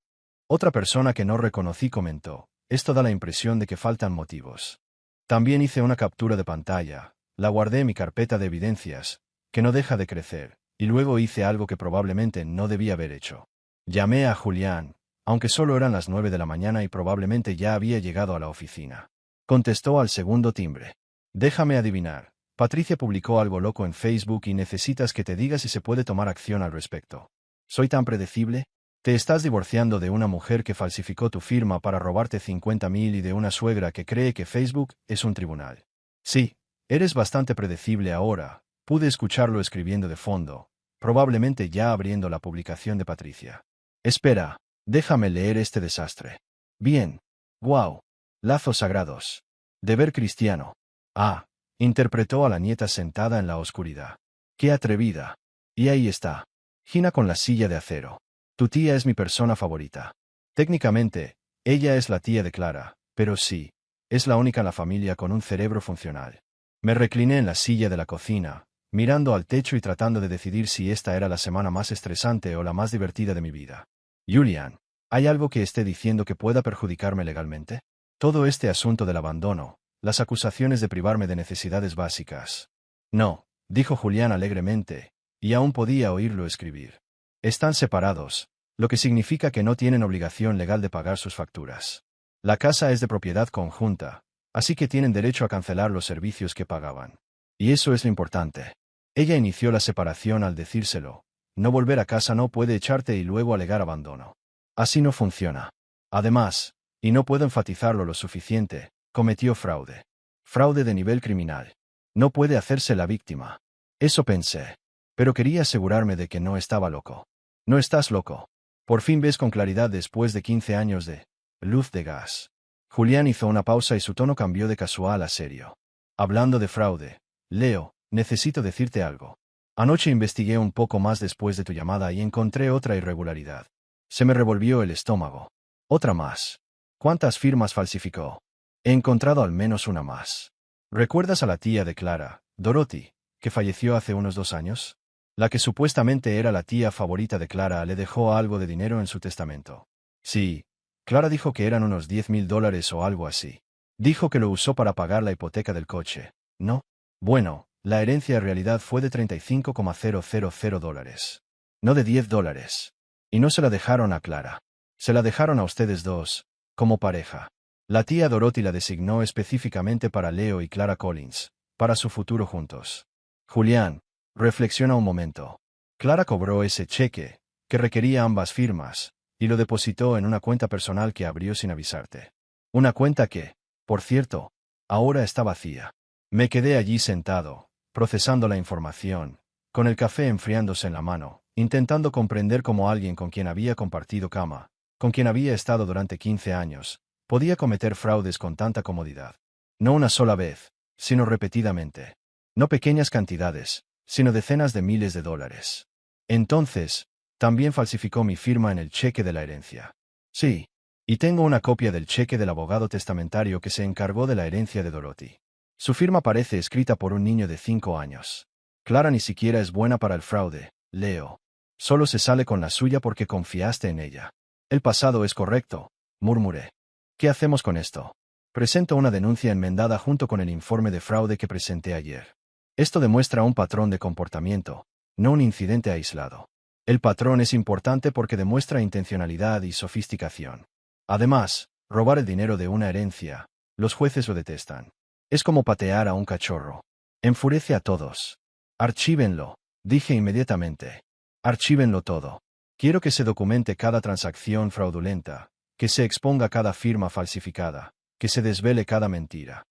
Otra persona que no reconocí comentó: «Esto da la impresión de que faltan motivos». También hice una captura de pantalla, la guardé en mi carpeta de evidencias, que no deja de crecer, y luego hice algo que probablemente no debía haber hecho. Llamé a Julián, aunque solo eran las 9 de la mañana y probablemente ya había llegado a la oficina. Contestó al segundo timbre. «Déjame adivinar. Patricia publicó algo loco en Facebook y necesitas que te diga si se puede tomar acción al respecto. ¿Soy tan predecible? Te estás divorciando de una mujer que falsificó tu firma para robarte 50,000 y de una suegra que cree que Facebook es un tribunal. Sí, eres bastante predecible ahora», pude escucharlo escribiendo de fondo, probablemente ya abriendo la publicación de Patricia. «Espera, déjame leer este desastre. Bien. Wow. Lazos sagrados. Deber cristiano. Ah», interpretó a la nieta sentada en la oscuridad. «Qué atrevida. Y ahí está. Gina con la silla de acero. Tu tía es mi persona favorita. Técnicamente, ella es la tía de Clara, pero sí, Es la única en la familia con un cerebro funcional. Me recliné en la silla de la cocina, mirando al techo y tratando de decidir si esta era la semana más estresante o la más divertida de mi vida. Julian, ¿hay algo que esté diciendo que pueda perjudicarme legalmente? Todo este asunto del abandono, las acusaciones de privarme de necesidades básicas. No, dijo Julián alegremente, y aún podía oírlo escribir. Están separados, lo que significa que no tienen obligación legal de pagar sus facturas. La casa es de propiedad conjunta, así que tienen derecho a cancelar los servicios que pagaban. Y eso es lo importante. Ella inició la separación al decírselo. No volver a casa no puede echarte y luego alegar abandono. Así no funciona. Además, y no puedo enfatizarlo lo suficiente, cometió fraude. Fraude de nivel criminal. No puede hacerse la víctima. Eso pensé. Pero quería asegurarme de que no estaba loco. No estás loco. Por fin ves con claridad después de 15 años de luz de gas. Julián hizo una pausa y su tono cambió de casual a serio. Hablando de fraude, Leo, necesito decirte algo. Anoche investigué un poco más después de tu llamada y encontré otra irregularidad. Se me revolvió el estómago. Otra más. ¿Cuántas firmas falsificó? He encontrado al menos una más. ¿Recuerdas a la tía de Clara, Dorothy, que falleció hace unos 2 años? La que supuestamente era la tía favorita de Clara le dejó algo de dinero en su testamento. Sí, Clara dijo que eran unos $10,000 o algo así. Dijo que lo usó para pagar la hipoteca del coche. ¿No? Bueno, la herencia en realidad fue de $35,000. No de $10. Y no se la dejaron a Clara. Se la dejaron a ustedes dos, como pareja. La tía Dorothy la designó específicamente para Leo y Clara Collins, para su futuro juntos. Julián, reflexiona un momento. Clara cobró ese cheque, que requería ambas firmas, y lo depositó en una cuenta personal que abrió sin avisarte. Una cuenta que, por cierto, ahora está vacía. Me quedé allí sentado, procesando la información, con el café enfriándose en la mano, intentando comprender cómo alguien con quien había compartido cama, con quien había estado durante 15 años, podía cometer fraudes con tanta comodidad. No una sola vez, sino repetidamente. No pequeñas cantidades, sino decenas de miles de dólares. Entonces, también falsificó mi firma en el cheque de la herencia. Sí. Y tengo una copia del cheque del abogado testamentario que se encargó de la herencia de Dorothy. Su firma parece escrita por un niño de 5 años. Clara ni siquiera es buena para el fraude, Leo. Solo se sale con la suya porque confiaste en ella. El pasado es correcto, murmuré. ¿Qué hacemos con esto? Presento una denuncia enmendada junto con el informe de fraude que presenté ayer. Esto demuestra un patrón de comportamiento, no un incidente aislado. El patrón es importante porque demuestra intencionalidad y sofisticación. Además, robar el dinero de una herencia, los jueces lo detestan. Es como patear a un cachorro. Enfurece a todos. Archívenlo, dije inmediatamente. Archívenlo todo. Quiero que se documente cada transacción fraudulenta, que se exponga cada firma falsificada, que se desvele cada mentira.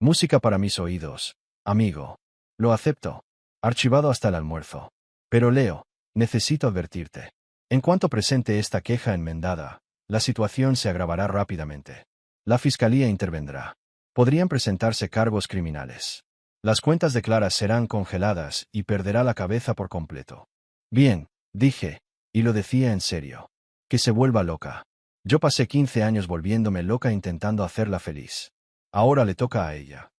Música para mis oídos, amigo. Lo acepto. Archivado hasta el almuerzo. Pero Leo, necesito advertirte. En cuanto presente esta queja enmendada, la situación se agravará rápidamente. La fiscalía intervendrá. Podrían presentarse cargos criminales. Las cuentas de Clara serán congeladas y perderá la cabeza por completo. Bien, dije, y lo decía en serio. Que se vuelva loca. Yo pasé 15 años volviéndome loca intentando hacerla feliz. Ahora le toca a ella.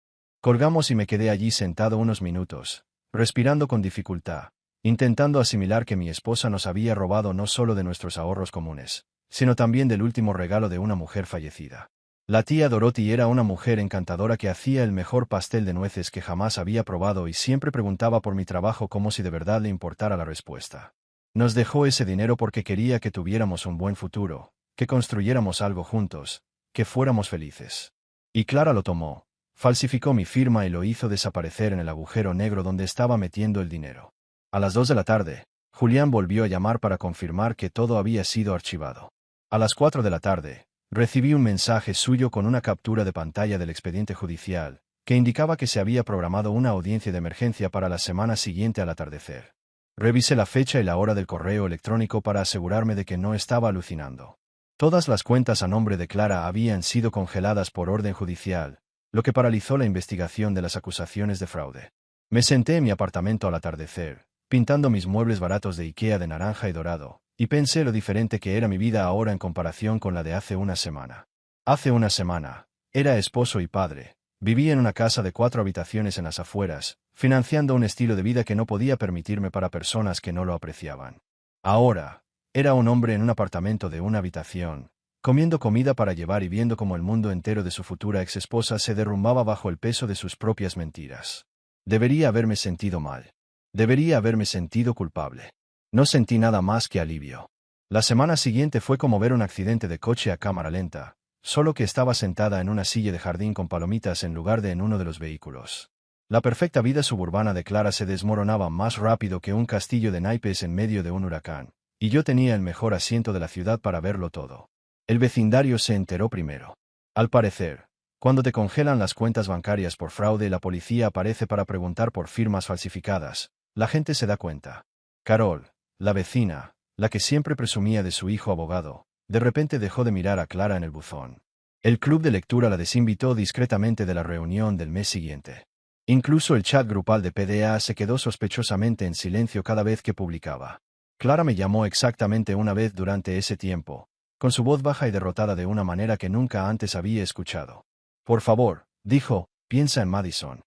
Colgamos y me quedé allí sentado unos minutos, respirando con dificultad, intentando asimilar que mi esposa nos había robado no solo de nuestros ahorros comunes, sino también del último regalo de una mujer fallecida. La tía Dorothy era una mujer encantadora que hacía el mejor pastel de nueces que jamás había probado y siempre preguntaba por mi trabajo como si de verdad le importara la respuesta. Nos dejó ese dinero porque quería que tuviéramos un buen futuro, que construyéramos algo juntos, que fuéramos felices. Y Clara lo tomó, falsificó mi firma y lo hizo desaparecer en el agujero negro donde estaba metiendo el dinero. A las 2 de la tarde, Julián volvió a llamar para confirmar que todo había sido archivado. A las 4 de la tarde, recibí un mensaje suyo con una captura de pantalla del expediente judicial, que indicaba que se había programado una audiencia de emergencia para la semana siguiente al atardecer. Revisé la fecha y la hora del correo electrónico para asegurarme de que no estaba alucinando. Todas las cuentas a nombre de Clara habían sido congeladas por orden judicial, lo que paralizó la investigación de las acusaciones de fraude. Me senté en mi apartamento al atardecer, pintando mis muebles baratos de IKEA de naranja y dorado, y pensé lo diferente que era mi vida ahora en comparación con la de hace una semana. Hace una semana, Era esposo y padre. Vivía en una casa de 4 habitaciones en las afueras, financiando un estilo de vida que no podía permitirme para personas que no lo apreciaban. Ahora, era un hombre en un apartamento de 1 habitación, comiendo comida para llevar y viendo cómo el mundo entero de su futura exesposa se derrumbaba bajo el peso de sus propias mentiras. Debería haberme sentido mal. Debería haberme sentido culpable. No sentí nada más que alivio. La semana siguiente fue como ver un accidente de coche a cámara lenta, solo que estaba sentada en una silla de jardín con palomitas en lugar de en uno de los vehículos. La perfecta vida suburbana de Clara se desmoronaba más rápido que un castillo de naipes en medio de un huracán, y yo tenía el mejor asiento de la ciudad para verlo todo. El vecindario se enteró primero. Al parecer, cuando te congelan las cuentas bancarias por fraude y la policía aparece para preguntar por firmas falsificadas, la gente se da cuenta. Carol, la vecina, la que siempre presumía de su hijo abogado, de repente dejó de mirar a Clara en el buzón. El club de lectura la desinvitó discretamente de la reunión del mes siguiente. Incluso el chat grupal de PDA se quedó sospechosamente en silencio cada vez que publicaba. Clara me llamó exactamente una vez durante ese tiempo, con su voz baja y derrotada de una manera que nunca antes había escuchado. Por favor, dijo, piensa en Madison.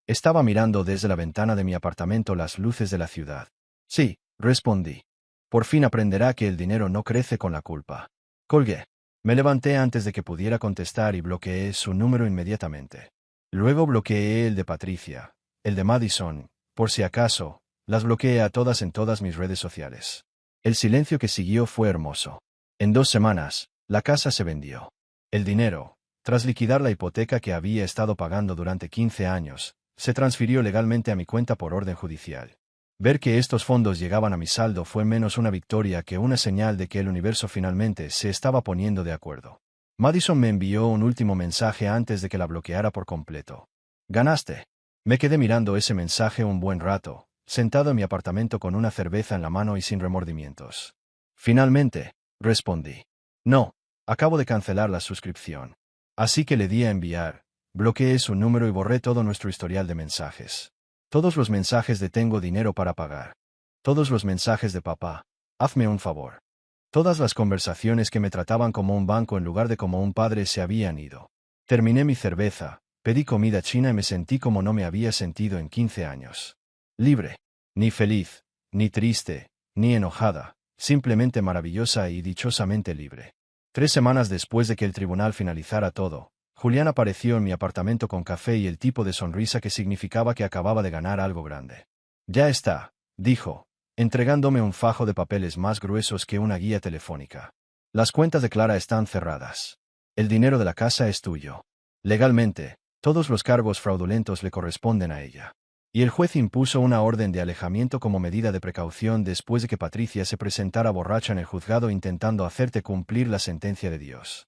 Estaba mirando desde la ventana de mi apartamento las luces de la ciudad. Sí, respondí. Por fin aprenderá que el dinero no crece con la culpa. Colgué. Me levanté antes de que pudiera contestar y bloqueé su número inmediatamente. Luego bloqueé el de Patricia, el de Madison, por si acaso, las bloqueé a todas en todas mis redes sociales. El silencio que siguió fue hermoso. En 2 semanas, la casa se vendió. El dinero, tras liquidar la hipoteca que había estado pagando durante 15 años, se transfirió legalmente a mi cuenta por orden judicial. Ver que estos fondos llegaban a mi saldo fue menos una victoria que una señal de que el universo finalmente se estaba poniendo de acuerdo. Madison me envió un último mensaje antes de que la bloqueara por completo. Ganaste. Me quedé mirando ese mensaje un buen rato, sentado en mi apartamento con una cerveza en la mano y sin remordimientos. Finalmente, respondí. No, acabo de cancelar la suscripción. Así que le di a enviar, bloqueé su número y borré todo nuestro historial de mensajes. Todos los mensajes de tengo dinero para pagar. Todos los mensajes de papá, hazme un favor. Todas las conversaciones que me trataban como un banco en lugar de como un padre se habían ido. Terminé mi cerveza, pedí comida china y me sentí como no me había sentido en 15 años. Libre. Ni feliz, ni triste, ni enojada, simplemente maravillosa y dichosamente libre. 3 semanas después de que el tribunal finalizara todo, Julián apareció en mi apartamento con café y el tipo de sonrisa que significaba que acababa de ganar algo grande. Ya está, dijo, entregándome un fajo de papeles más gruesos que una guía telefónica. Las cuentas de Clara están cerradas. El dinero de la casa es tuyo. Legalmente, todos los cargos fraudulentos le corresponden a ella. Y el juez impuso una orden de alejamiento como medida de precaución después de que Patricia se presentara borracha en el juzgado intentando hacerte cumplir la sentencia de Dios.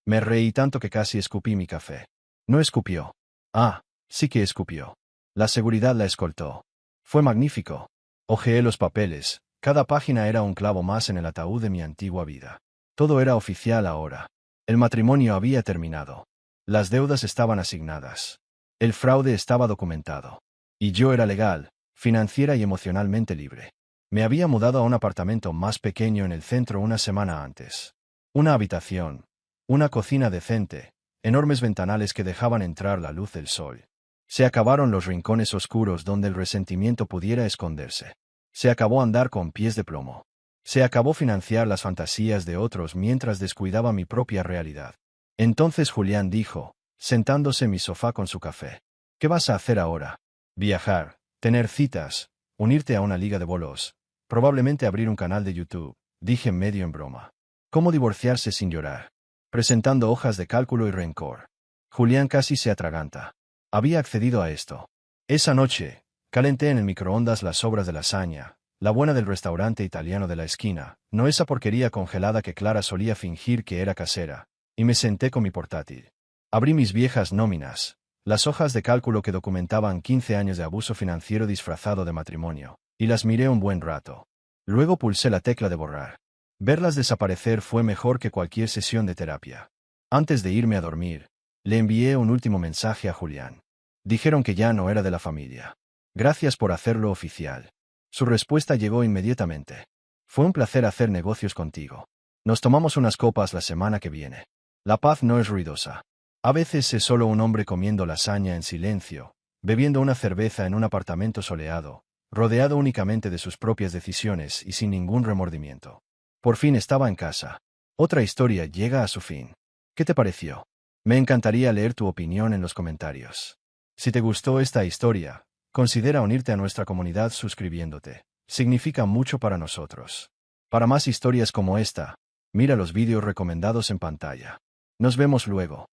Me reí tanto que casi escupí mi café. No escupió. Ah, sí que escupió. La seguridad la escoltó. Fue magnífico. Hojeé los papeles. Cada página era un clavo más en el ataúd de mi antigua vida. Todo era oficial ahora. El matrimonio había terminado. Las deudas estaban asignadas. El fraude estaba documentado. Y yo era legal, financiera y emocionalmente libre. Me había mudado a un apartamento más pequeño en el centro una semana antes. Una habitación. Una cocina decente, enormes ventanales que dejaban entrar la luz del sol. Se acabaron los rincones oscuros donde el resentimiento pudiera esconderse. Se acabó andar con pies de plomo. Se acabó financiar las fantasías de otros mientras descuidaba mi propia realidad. Entonces Julián dijo, sentándose en mi sofá con su café. ¿Qué vas a hacer ahora? Viajar, tener citas, unirte a una liga de bolos, probablemente abrir un canal de YouTube, dije medio en broma. ¿Cómo divorciarse sin llorar? Presentando hojas de cálculo y rencor. Julián casi se atraganta. Había accedido a esto. Esa noche, calenté en el microondas las sobras de lasaña, la buena del restaurante italiano de la esquina, no esa porquería congelada que Clara solía fingir que era casera, y me senté con mi portátil. Abrí mis viejas nóminas, las hojas de cálculo que documentaban 15 años de abuso financiero disfrazado de matrimonio, y las miré un buen rato. Luego pulsé la tecla de borrar. Verlas desaparecer fue mejor que cualquier sesión de terapia. Antes de irme a dormir, le envié un último mensaje a Julián. Dijeron que ya no era de la familia. Gracias por hacerlo oficial. Su respuesta llegó inmediatamente. Fue un placer hacer negocios contigo. Nos tomamos unas copas la semana que viene. La paz no es ruidosa. A veces es solo un hombre comiendo lasaña en silencio, bebiendo una cerveza en un apartamento soleado, rodeado únicamente de sus propias decisiones y sin ningún remordimiento. Por fin estaba en casa. Otra historia llega a su fin. ¿Qué te pareció? Me encantaría leer tu opinión en los comentarios. Si te gustó esta historia, considera unirte a nuestra comunidad suscribiéndote. Significa mucho para nosotros. Para más historias como esta, mira los vídeos recomendados en pantalla. Nos vemos luego.